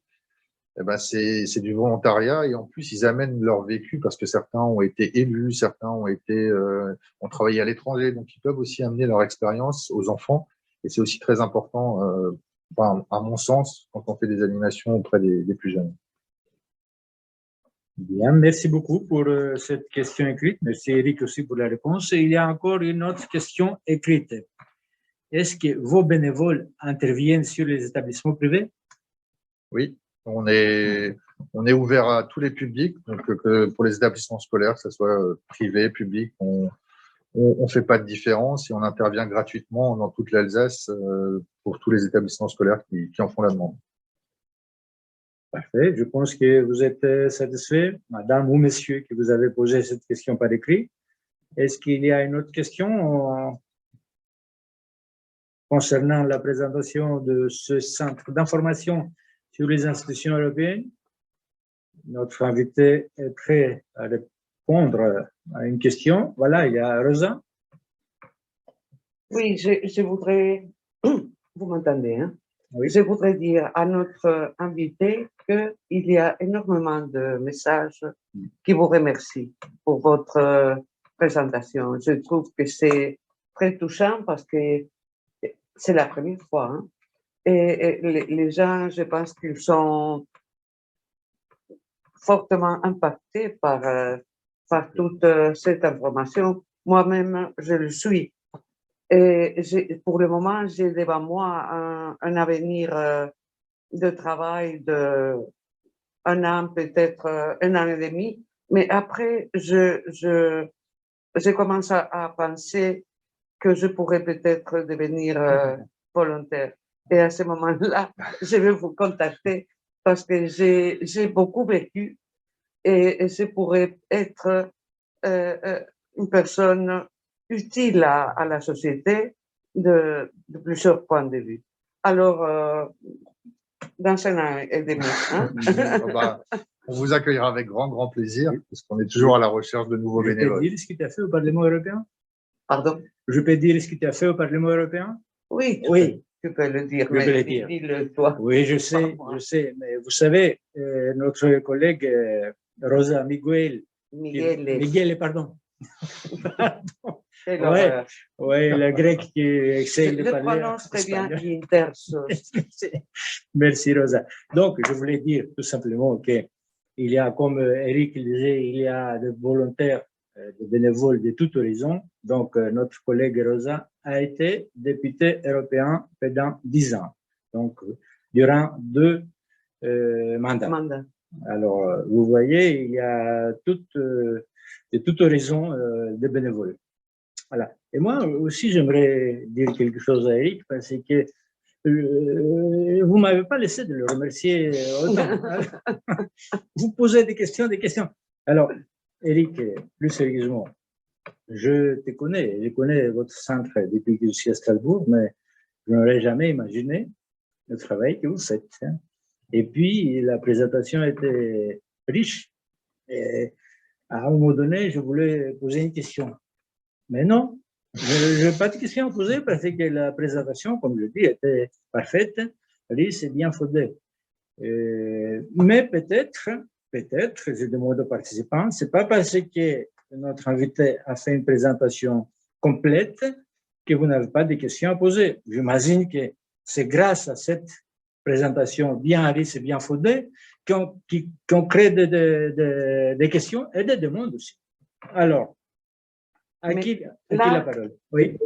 eh ben, c'est du volontariat et en plus, ils amènent leur vécu parce que certains ont été élus, certains ont travaillé à l'étranger, donc ils peuvent aussi amener leur expérience aux enfants. Et c'est aussi très important, à mon sens, quand on fait des animations auprès des plus jeunes. Bien, merci beaucoup pour cette question écrite. Merci Eric aussi pour la réponse. Et il y a encore une autre question écrite. Est-ce que vos bénévoles interviennent sur les établissements privés? Oui. On est ouvert à tous les publics, donc que pour les établissements scolaires, que ce soit privé, public, on ne fait pas de différence et on intervient gratuitement dans toute l'Alsace pour tous les établissements scolaires qui en font la demande. Parfait. Je pense que vous êtes satisfait, madame ou monsieur, que vous avez posé cette question par écrit. Est-ce qu'il y a une autre question concernant la présentation de ce centre d'information sur les institutions européennes? Notre invité est prêt à répondre à une question. Voilà, il y a Rosa. Oui, je voudrais, vous m'entendez, hein? Oui. Je voudrais dire à notre invité qu'il y a énormément de messages qui vous remercient pour votre présentation. Je trouve que c'est très touchant parce que c'est la première fois. Hein? Et les gens, je pense qu'ils sont fortement impactés par toute cette information. Moi-même, je le suis. Et pour le moment, j'ai devant moi un avenir de travail de 1 an, peut-être 1 an et demi. Mais après, je commence à penser que je pourrais peut-être devenir volontaire. Et à ce moment-là, je vais vous contacter parce que j'ai beaucoup vécu et je pourrais être une personne utile à la société de plusieurs points de vue. Alors, dans 1 an et demi. Hein? On vous accueillera avec grand plaisir, parce qu'on est toujours à la recherche de nouveaux bénévoles. Je peux dire ce que tu as fait au Parlement européen? Pardon? Je peux dire ce que tu as fait au Parlement européen? Oui, tu peux le dire, mais dis-le toi. Oui, je sais, mais vous savez, notre collègue Rosa Miguel, pardon. Oui, le grec qui essaie de parler. Je prononce très bien l'intersos. Merci Rosa. Donc, je voulais dire tout simplement qu'il y a, comme Eric le disait, il y a des volontaires, des bénévoles de tout horizon. Donc, notre collègue Rosa a été député européen pendant 10 ans. Donc, durant 2 mandats. Alors, vous voyez, il y a de tout horizon de bénévoles. Voilà. Et moi aussi, j'aimerais dire quelque chose à Eric, parce que vous ne m'avez pas laissé de le remercier autant. Vous posez des questions. Alors, Eric, plus sérieusement, je connais votre centre depuis que je suis à Strasbourg, mais je n'aurais jamais imaginé le travail que vous faites. Et puis, la présentation était riche. Et à un moment donné, je voulais poser une question. Mais non, je n'ai pas de question à poser parce que la présentation, comme je dis, était parfaite, riche et bien fondée. Mais peut-être, je demande aux participants, ce n'est pas parce que notre invité a fait une présentation complète que vous n'avez pas de questions à poser. J'imagine que c'est grâce à cette présentation bien riche et bien fondée qu'on crée des questions et des demandes aussi. Alors, à qui la parole? Oui.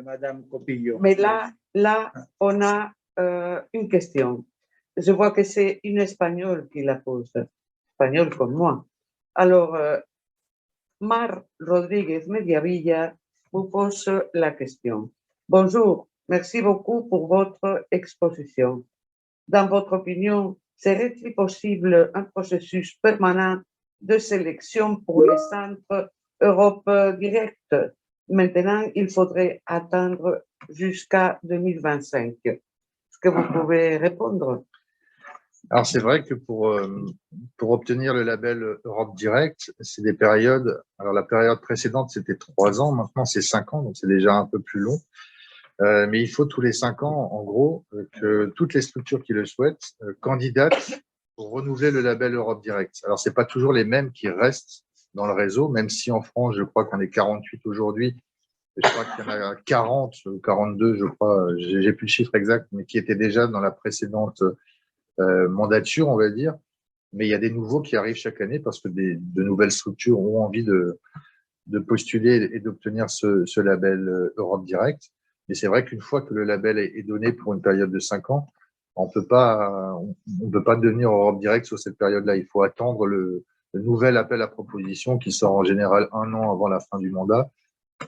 Madame Copillo. Mais là, on a une question. Je vois que c'est une Espagnole qui la pose, espagnole comme moi. Alors, Mar Rodríguez Mediavilla vous pose la question. Bonjour, merci beaucoup pour votre exposition. Dans votre opinion, serait-il possible un processus permanent de sélection pour les centres Europe Direct? Maintenant, il faudrait attendre jusqu'à 2025. Est-ce que vous pouvez répondre? Alors, c'est vrai que pour obtenir le label Europe Direct, c'est des périodes. Alors, la période précédente, c'était 3 ans. Maintenant, c'est 5 ans. Donc, c'est déjà un peu plus long. Mais il faut tous les 5 ans, en gros, que toutes les structures qui le souhaitent candidatent pour renouveler le label Europe Direct. Alors, c'est pas toujours les mêmes qui restent dans le réseau, même si en France, je crois qu'on est 48 aujourd'hui. Je crois qu'il y en a 40 ou 42, je crois, j'ai plus le chiffre exact, mais qui étaient déjà dans la précédente mandature, on va dire. Mais il y a des nouveaux qui arrivent chaque année parce que de nouvelles structures ont envie de postuler et d'obtenir ce label Europe Direct. Mais c'est vrai qu'une fois que le label est donné pour une période de 5 ans, on peut pas devenir Europe Direct sur cette période-là. Il faut attendre le nouvel appel à proposition qui sort en général 1 an avant la fin du mandat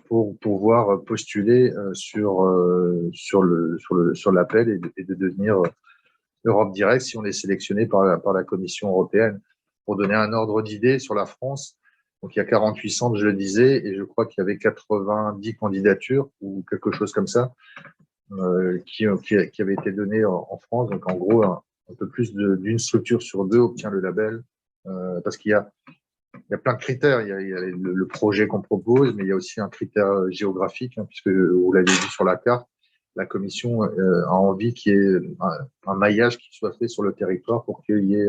pour pouvoir postuler sur l'appel et de devenir Europe Direct si on est sélectionné par la Commission européenne. Pour donner un ordre d'idée sur la France, donc il y a 48 centres, je le disais, et je crois qu'il y avait 90 candidatures ou quelque chose comme ça qui avaient été données en France. Donc en gros, un peu plus d'une structure sur 2 obtient le label parce qu'il y a plein de critères. Il y a le projet qu'on propose, mais il y a aussi un critère géographique, puisque vous l'avez vu sur la carte, la Commission a envie qu'il y ait un maillage qui soit fait sur le territoire pour qu'il y ait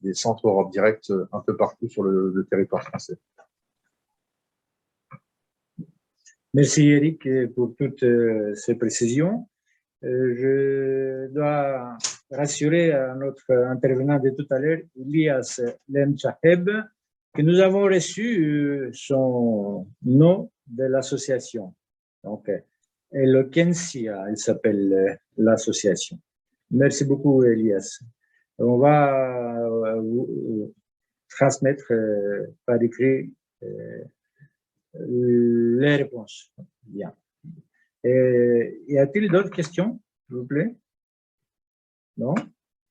des centres Europe Direct un peu partout sur le territoire français. Merci Eric pour toutes ces précisions. Je dois rassurer à notre intervenant de tout à l'heure, Elias Lemchaheb, que nous avons reçu son nom de l'association. Donc, Eloquencia, elle s'appelle l'association. Merci beaucoup, Elias. On va vous transmettre par écrit les réponses. Bien. Y a-t-il d'autres questions, s'il vous plaît? Non?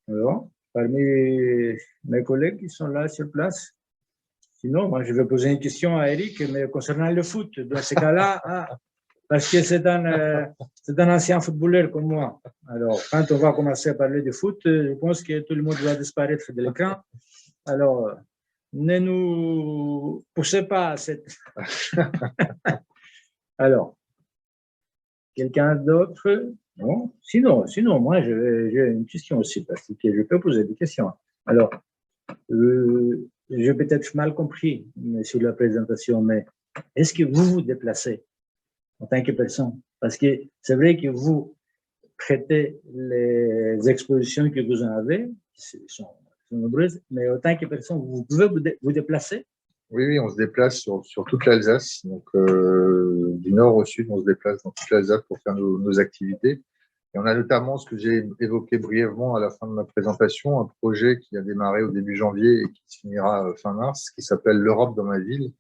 Alors, parmi mes collègues qui sont là sur place? Sinon, moi, je vais poser une question à Eric, mais concernant le foot. Dans ce cas-là, parce que c'est un ancien footballeur comme moi. Alors, quand on va commencer à parler de foot, je pense que tout le monde va disparaître de l'écran. Alors, ne nous poussez pas à cette... Alors, quelqu'un d'autre? Non? Sinon, moi, j'ai une question aussi, parce que je peux poser des questions. Alors, j'ai peut-être mal compris sur la présentation, mais est-ce que vous vous déplacez en tant que personne? Parce que c'est vrai que vous traitez les expositions que vous en avez, qui sont nombreuses, mais en tant que personne, vous pouvez vous déplacer? Oui, on se déplace sur toute l'Alsace. Donc, du nord au sud, on se déplace dans toute l'Alsace pour faire nos activités. Et on a notamment ce que j'ai évoqué brièvement à la fin de ma présentation, un projet qui a démarré au début janvier et qui se finira fin mars, qui s'appelle l'Europe dans ma ville.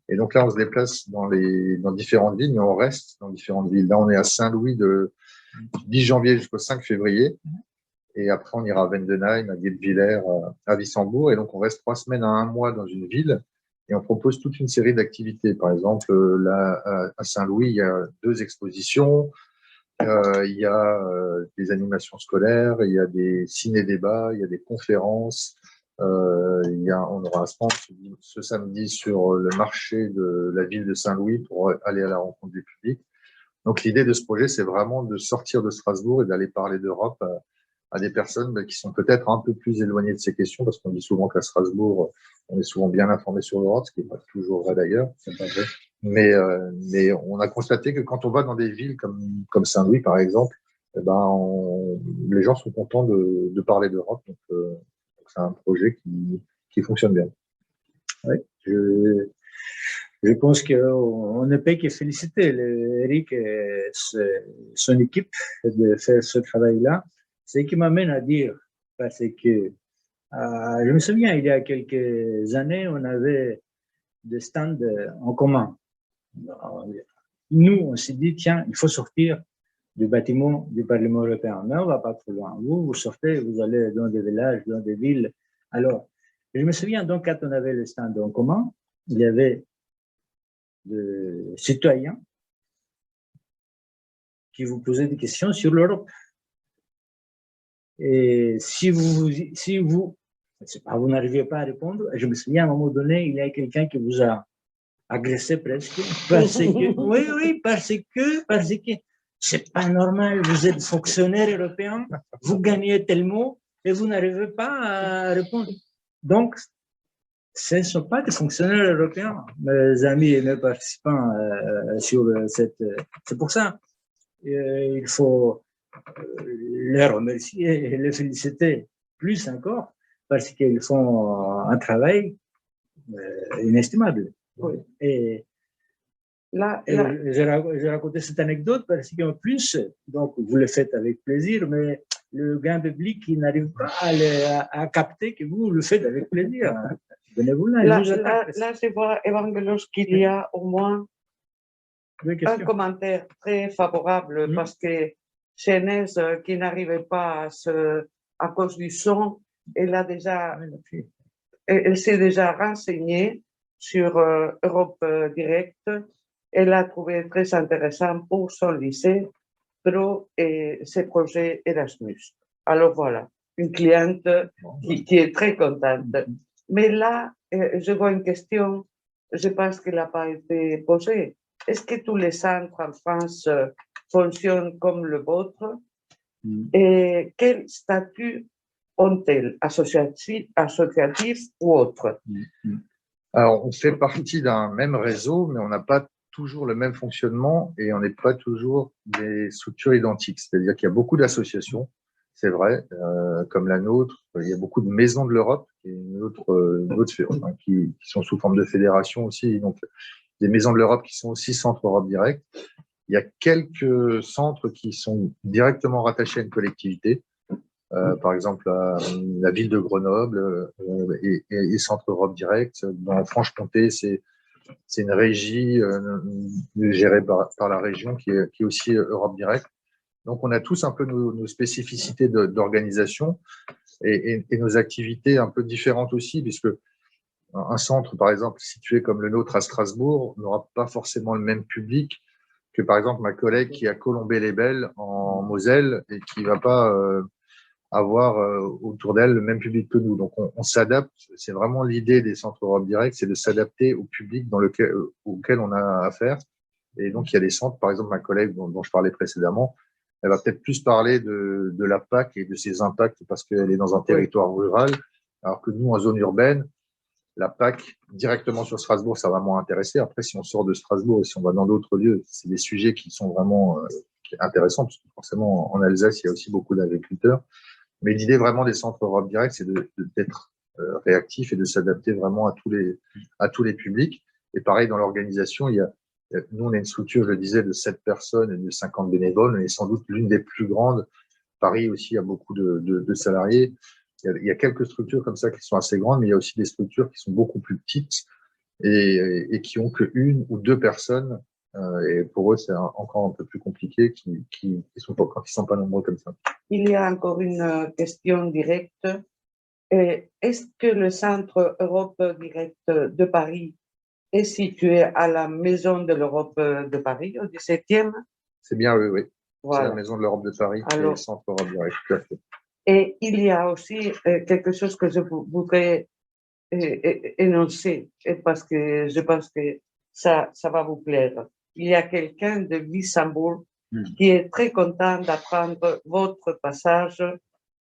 Et donc là, on se déplace dans différentes villes, mais on reste dans différentes villes. Là, on est à Saint-Louis du 10 janvier jusqu'au 5 février. Et après, on ira à Vendenheim, à Guebwiller, à Wissembourg. Et donc, on reste 3 semaines à 1 mois dans une ville et on propose toute une série d'activités. Par exemple, là, à Saint-Louis, il y a 2 expositions. Il y a des animations scolaires, il y a des ciné-débats, il y a des conférences. On aura un stand ce samedi sur le marché de la ville de Saint-Louis pour aller à la rencontre du public. Donc, l'idée de ce projet, c'est vraiment de sortir de Strasbourg et d'aller parler d'Europe à des personnes qui sont peut-être un peu plus éloignées de ces questions, parce qu'on dit souvent qu'à Strasbourg, on est souvent bien informé sur l'Europe, ce qui n'est pas toujours vrai d'ailleurs. Mais on a constaté que quand on va dans des villes comme Saint-Louis, par exemple, eh ben, les gens sont contents de parler d'Europe. Donc, c'est un projet qui fonctionne bien. Oui, je pense qu'on ne peut que féliciter Eric et son équipe de faire ce travail-là. Ce qui m'amène à dire, parce que je me souviens, il y a quelques années, on avait des stands en commun. Nous, on s'est dit, tiens, il faut sortir du bâtiment du Parlement européen. Mais on ne va pas trop loin. Vous sortez, vous allez dans des villages, dans des villes. Alors, je me souviens donc, quand on avait le stand en commun, il y avait des citoyens qui vous posaient des questions sur l'Europe. Et si vous n'arriviez pas à répondre, je me souviens à un moment donné, il y a quelqu'un qui vous a agressé presque, parce que, parce que c'est pas normal, vous êtes fonctionnaire européen, vous gagnez tellement et vous n'arrivez pas à répondre. Donc, ce ne sont pas des fonctionnaires européens, mes amis et mes participants sur cette. C'est pour ça, il faut les remercier et les féliciter plus encore parce qu'ils font un travail inestimable. Oui. Et j'ai raconté cette anecdote parce qu'en plus, donc vous le faites avec plaisir, mais le grand public qui n'arrive pas à capter que vous le faites avec plaisir. Venez-vous là, là, je vois, Evangelos, qu'il y a au moins un commentaire très favorable parce que Genèse, qui n'arrivait pas à cause du son, elle s'est déjà renseignée sur Europe Direct. Elle a trouvé très intéressant pour son lycée Pro et ses projets Erasmus. Alors voilà, une cliente qui est très contente. Mais là, je vois une question, je pense qu'elle n'a pas été posée. Est-ce que tous les centres en France fonctionnent comme le vôtre? Et quel statut ont-elles, associatif ou autre? Alors, on fait partie d'un même réseau, mais on n'a pas toujours le même fonctionnement et on n'est pas toujours des structures identiques. C'est-à-dire qu'il y a beaucoup d'associations, c'est vrai, comme la nôtre. Il y a beaucoup de maisons de l'Europe, qui sont sous forme de fédération aussi. Donc, des maisons de l'Europe qui sont aussi Centre Europe Direct. Il y a quelques centres qui sont directement rattachés à une collectivité. Par exemple, la ville de Grenoble et Centre Europe Direct. Dans Franche-Comté, c'est une régie gérée par la région qui est aussi Europe Direct. Donc, on a tous un peu nos spécificités d'organisation et nos activités un peu différentes aussi, puisque un centre, par exemple, situé comme le nôtre à Strasbourg, n'aura pas forcément le même public que, par exemple, ma collègue qui est à Colombey-les-Belles en Moselle et qui ne va pas avoir autour d'elle le même public que nous. Donc, on s'adapte. C'est vraiment l'idée des centres Europe Direct, c'est de s'adapter au public auquel on a affaire. Et donc, il y a des centres, par exemple, ma collègue dont je parlais précédemment, elle va peut-être plus parler de la PAC et de ses impacts parce qu'elle est dans un territoire rural, alors que nous, en zone urbaine, la PAC, directement sur Strasbourg, ça va moins intéresser. Après, si on sort de Strasbourg et si on va dans d'autres lieux, c'est des sujets qui sont vraiment intéressants, parce que forcément, en Alsace, il y a aussi beaucoup d'agriculteurs. Mais l'idée vraiment des centres Europe Direct, c'est d'être réactif et de s'adapter vraiment à tous les publics. Et pareil, dans l'organisation, nous, on est une structure, je le disais, de 7 personnes et de 50 bénévoles. On est sans doute l'une des plus grandes. Paris aussi a beaucoup de salariés. Il y a quelques structures comme ça qui sont assez grandes, mais il y a aussi des structures qui sont beaucoup plus petites et qui ont qu'une ou deux personnes Et pour eux, c'est encore un peu plus compliqué quand ils sont pas nombreux comme ça. Il y a encore une question directe. Est-ce que le Centre Europe Direct de Paris est situé à la Maison de l'Europe de Paris, au 17e? C'est bien, oui, oui. Voilà. C'est la Maison de l'Europe de Paris qui est le Centre Europe Direct. Tout à fait. Et il y a aussi quelque chose que je voudrais énoncer, parce que je pense que ça va vous plaire. Il y a quelqu'un de Luxembourg qui est très content d'apprendre votre passage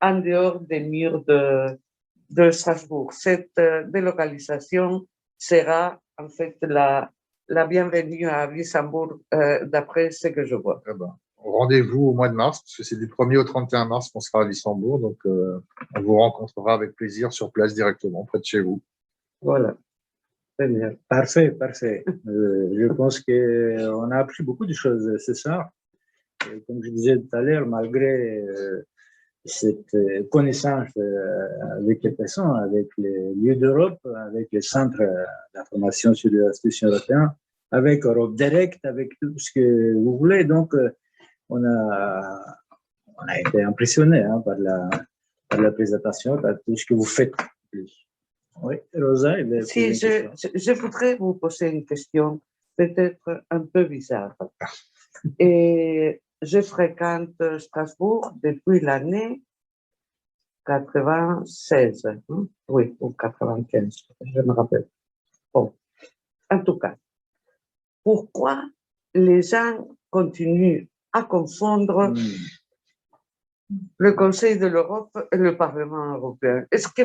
en dehors des murs de Strasbourg. Cette délocalisation sera en fait la bienvenue à Luxembourg, d'après ce que je vois. Eh ben, rendez-vous au mois de mars, parce que c'est du 1er au 31 mars qu'on sera à Luxembourg. Donc, on vous rencontrera avec plaisir sur place directement, près de chez vous. Voilà. Génial. Parfait, parfait. Je pense qu'on a appris beaucoup de choses ce soir. Comme je disais tout à l'heure, malgré cette connaissance avec les personnes, avec les lieux d'Europe, avec les centres d'information sur les institutions européennes, avec Europe Direct, avec tout ce que vous voulez. Donc, on a été impressionné par la présentation, par tout ce que vous faites. Oui, Rosa, si je voudrais vous poser une question peut-être un peu bizarre. Et je fréquente Strasbourg depuis l'année 96, oui, ou 95, je me rappelle. Bon, en tout cas, pourquoi les gens continuent à confondre le Conseil de l'Europe et le Parlement européen? Est-ce que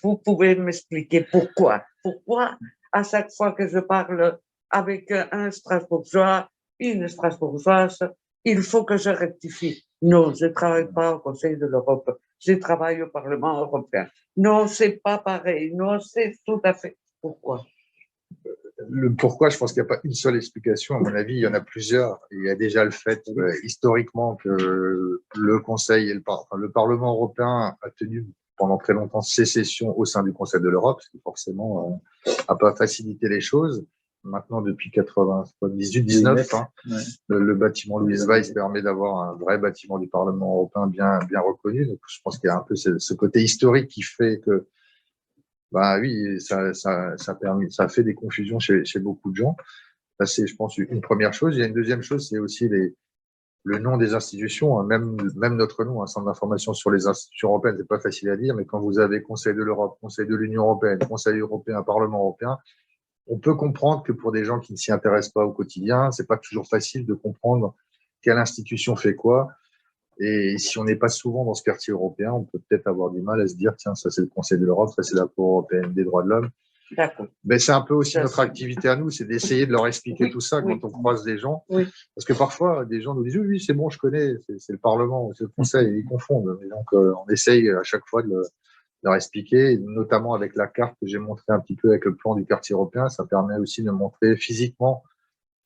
vous pouvez m'expliquer pourquoi? Pourquoi à chaque fois que je parle avec un Strasbourgeois, une Strasbourgeoise, il faut que je rectifie? Non, je ne travaille pas au Conseil de l'Europe, je travaille au Parlement européen. Non, c'est pas pareil. Non, c'est tout à fait. Pourquoi? Le pourquoi, je pense qu'il n'y a pas une seule explication. À mon avis, il y en a plusieurs. Il y a déjà le fait, historiquement, que le Conseil et le Parlement européen a tenu pendant très longtemps sécession au sein du Conseil de l'Europe, ce qui forcément n'a pas facilité les choses. Maintenant, depuis 98-19, le bâtiment Louise Weiss permet d'avoir un vrai bâtiment du Parlement européen bien reconnu. Donc, je pense qu'il y a un peu ce côté historique qui fait que, bah oui, ça a fait des confusions chez beaucoup de gens. Ça, c'est, je pense, une première chose. Il y a une deuxième chose, c'est aussi le nom des institutions, même notre nom, un centre d'information sur les institutions européennes, c'est pas facile à dire, mais quand vous avez Conseil de l'Europe, Conseil de l'Union européenne, Conseil européen, Parlement européen, on peut comprendre que pour des gens qui ne s'y intéressent pas au quotidien, c'est pas toujours facile de comprendre quelle institution fait quoi. Et si on n'est pas souvent dans ce quartier européen, on peut peut-être avoir du mal à se dire, tiens, ça c'est le Conseil de l'Europe, ça c'est la Cour européenne des droits de l'homme. D'accord. Mais c'est un peu aussi notre activité à nous, c'est d'essayer de leur expliquer tout ça quand on croise des gens. Oui. Parce que parfois, des gens nous disent, oui, c'est bon, je connais, c'est le Parlement, c'est le Conseil, ils confondent. Et donc, on essaye à chaque fois de leur expliquer, notamment avec la carte que j'ai montrée un petit peu avec le plan du quartier européen, ça permet aussi de montrer physiquement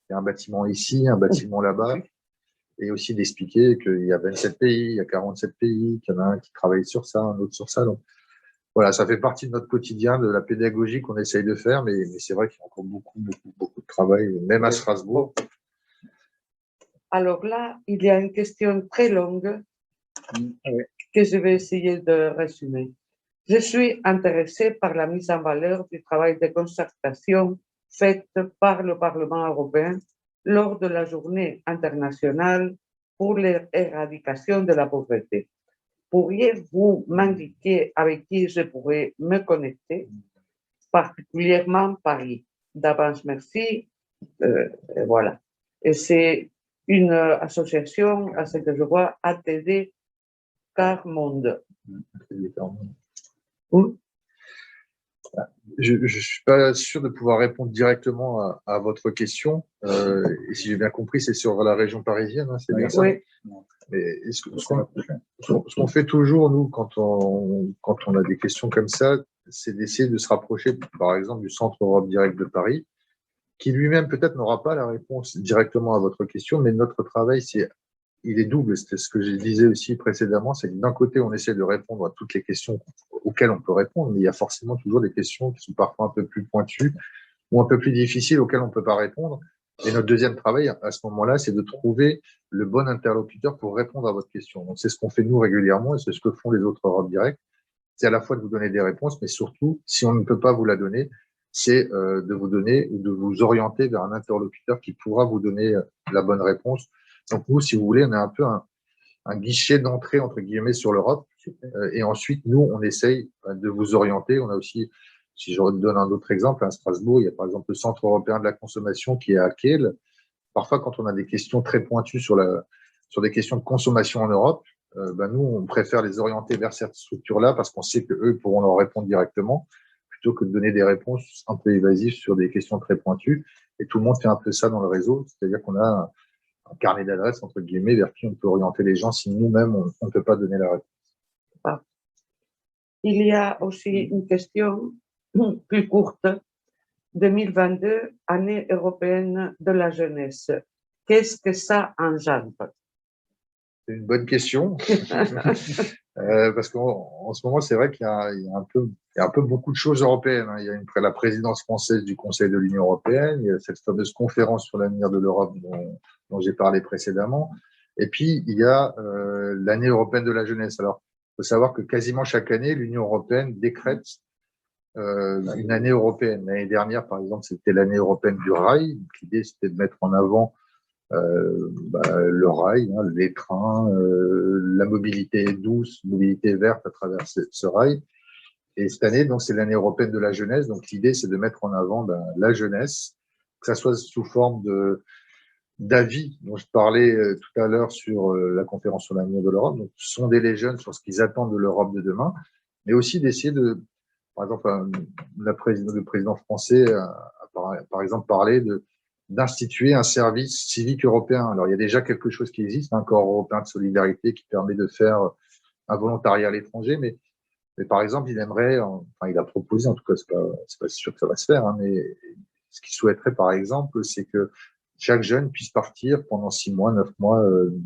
qu'il y a un bâtiment ici, un bâtiment là-bas, et aussi d'expliquer qu'il y a 27 pays, il y a 47 pays, qu'il y en a un qui travaille sur ça, un autre sur ça. Donc, voilà, ça fait partie de notre quotidien, de la pédagogie qu'on essaye de faire, mais c'est vrai qu'il y a encore beaucoup de travail, même à Strasbourg. Alors là, il y a une question très longue que je vais essayer de résumer. Je suis intéressée par la mise en valeur du travail de concertation fait par le Parlement européen lors de la journée internationale pour l'éradication de la pauvreté. Pourriez-vous m'indiquer avec qui je pourrais me connecter, particulièrement Paris? D'avance, merci. Voilà. Et c'est une association, à ce que je vois, ATD Carmonde. Je ne suis pas sûr de pouvoir répondre directement à votre question. Et si j'ai bien compris, c'est sur la région parisienne, hein, c'est bien ça? Oui. Mais ce qu'on fait toujours, nous, quand on a des questions comme ça, c'est d'essayer de se rapprocher, par exemple, du Centre Europe Direct de Paris, qui lui-même peut-être n'aura pas la réponse directement à votre question, mais notre travail, il est double. C'était ce que je disais aussi précédemment, c'est que d'un côté, on essaie de répondre à toutes les questions auxquelles on peut répondre, mais il y a forcément toujours des questions qui sont parfois un peu plus pointues ou un peu plus difficiles auxquelles on ne peut pas répondre. Et notre deuxième travail, à ce moment-là, c'est de trouver le bon interlocuteur pour répondre à votre question. Donc, c'est ce qu'on fait nous régulièrement et c'est ce que font les autres Europe Direct. C'est à la fois de vous donner des réponses, mais surtout, si on ne peut pas vous la donner, c'est de vous donner ou de vous orienter vers un interlocuteur qui pourra vous donner la bonne réponse. Donc, nous, si vous voulez, on est un peu un guichet d'entrée, entre guillemets, sur l'Europe. Et ensuite, nous, on essaye de vous orienter. On a aussi, si je donne un autre exemple, à Strasbourg, il y a par exemple le Centre européen de la consommation qui est à Kiel. Parfois, quand on a des questions très pointues sur des questions de consommation en Europe, nous, on préfère les orienter vers cette structure-là parce qu'on sait qu'eux pourront leur répondre directement plutôt que de donner des réponses un peu évasives sur des questions très pointues. Et tout le monde fait un peu ça dans le réseau, c'est-à-dire qu'on a un carnet d'adresses, entre guillemets, vers qui on peut orienter les gens si nous-mêmes, on ne peut pas donner la réponse. Ah. Il y a aussi une question plus courte. 2022, année européenne de la jeunesse. Qu'est-ce que ça engendre? C'est une bonne question. Parce qu'en ce moment, c'est vrai qu'il y a un peu beaucoup de choses européennes. Il y a la présidence française du Conseil de l'Union européenne, il y a cette fameuse conférence sur l'avenir de l'Europe dont j'ai parlé précédemment. Et puis, il y a l'année européenne de la jeunesse. Alors, il faut savoir que quasiment chaque année, l'Union européenne décrète une année européenne. L'année dernière, par exemple, c'était l'année européenne du rail. L'idée, c'était de mettre en avant le rail, les trains, la mobilité douce, mobilité verte à travers ce rail. Et cette année, donc, c'est l'année européenne de la jeunesse. Donc, l'idée, c'est de mettre en avant la jeunesse, que ça soit sous forme d'avis dont je parlais tout à l'heure sur la conférence sur l'avenir de l'Europe. Donc, sonder les jeunes sur ce qu'ils attendent de l'Europe de demain, mais aussi d'essayer par exemple, le président français a par exemple parlé d'instituer un service civique européen. Alors, il y a déjà quelque chose qui existe, un corps européen de solidarité qui permet de faire un volontariat à l'étranger, mais par exemple, il a proposé, en tout cas, c'est pas sûr que ça va se faire, mais ce qu'il souhaiterait, par exemple, c'est que chaque jeune puisse partir pendant 6 mois, 9 mois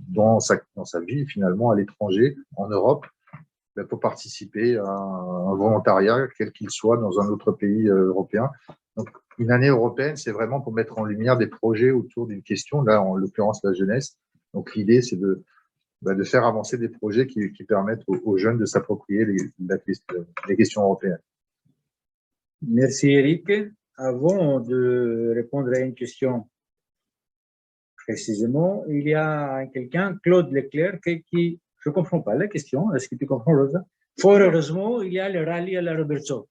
dans sa vie, finalement, à l'étranger, en Europe, pour participer à un volontariat, quel qu'il soit, dans un autre pays européen. Donc, une année européenne, c'est vraiment pour mettre en lumière des projets autour d'une question, là, en l'occurrence, la jeunesse. Donc, l'idée, c'est de faire avancer des projets qui permettent aux jeunes de s'approprier les questions européennes. Merci, Eric. Avant de répondre à une question précisément, il y a quelqu'un, Claude Leclerc, qui je ne comprends pas la question. Est-ce que tu comprends, Rosa? Fort heureusement, il y a le rallye à la Robertson.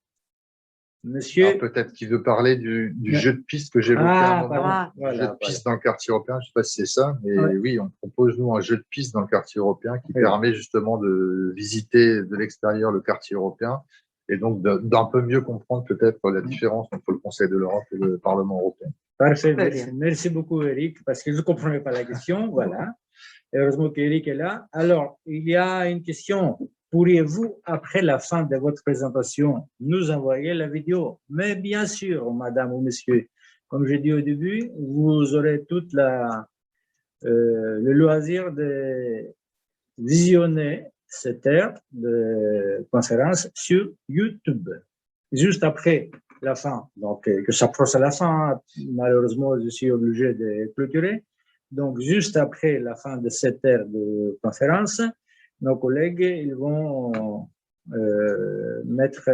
Monsieur. Peut-être qu'il veut parler du jeu de piste que j'évoquais à un moment. Le jeu de piste dans le quartier européen, je ne sais pas si c'est ça, mais oui, on propose, nous, un jeu de piste dans le quartier européen qui permet justement de visiter de l'extérieur le quartier européen et donc d'un peu mieux comprendre peut-être la différence entre le Conseil de l'Europe et le Parlement européen. Parfait, merci beaucoup, Eric, parce que je ne comprenais pas la question. Voilà. Heureusement qu'Eric est là. Alors, il y a une question. Pourriez-vous, après la fin de votre présentation, nous envoyer la vidéo? Mais bien sûr, madame ou monsieur, comme j'ai dit au début, vous aurez tout le loisir de visionner cette heure de conférence sur YouTube. Juste après la fin, donc que ça s'approche à la fin, malheureusement, je suis obligé de clôturer. Donc, juste après la fin de cette heure de conférence, nos collègues ils vont mettre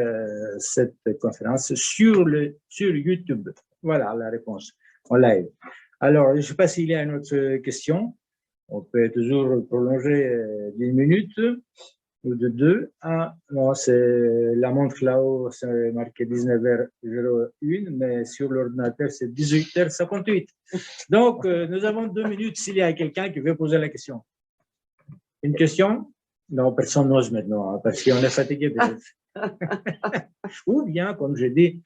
cette conférence sur YouTube. Voilà la réponse en live. Alors, je ne sais pas s'il y a une autre question. On peut toujours prolonger d'1 minute ou de 2. Ah, non, c'est la montre là-haut, c'est marqué 19h01, mais sur l'ordinateur, c'est 18h58. Donc, nous avons 2 minutes s'il y a quelqu'un qui veut poser la question. Une question? Non, personne n'ose maintenant, hein, parce qu'on est fatigué peut-être. Ou bien, comme je dis,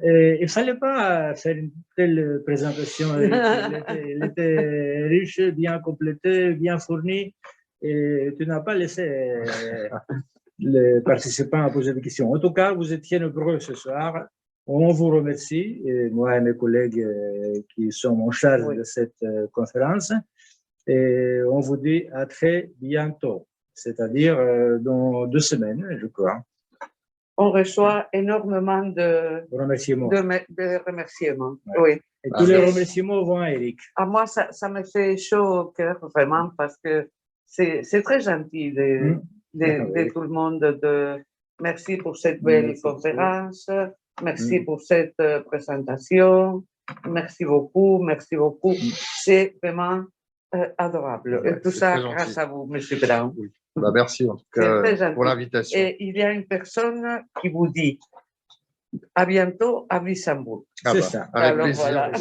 il ne fallait pas faire une telle présentation. Elle était riche, bien complétée, bien fournie. Et tu n'as pas laissé les participants poser des questions. En tout cas, vous étiez nombreux ce soir. On vous remercie, et moi et mes collègues qui sont en charge de cette conférence. Et on vous dit à très bientôt, c'est-à-dire dans 2 semaines, je crois. on reçoit énormément Remerciements. de remerciements. Ouais. Oui. Et tous les remerciements vont à Eric. À moi, ça me fait chaud au cœur, vraiment, parce que c'est très gentil de tout le monde. Merci pour cette belle conférence. Merci pour cette présentation. Merci beaucoup, merci beaucoup. C'est vraiment adorable. Et tout ça grâce à vous, M. Brown. Oui. Bah, merci en tout cas pour l'invitation. Et il y a une personne qui vous dit à bientôt à Wissembourg. Ah C'est bah, ça. avec Alors, plaisir. voilà.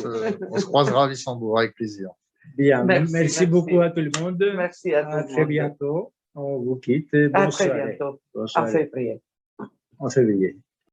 On se croisera à Wissembourg avec plaisir. Bien, Merci, merci beaucoup à tout le monde. Merci à tout le très monde. bientôt. On vous quitte. À Bonne très soirée. bientôt. Bonne À soirée. février. En février.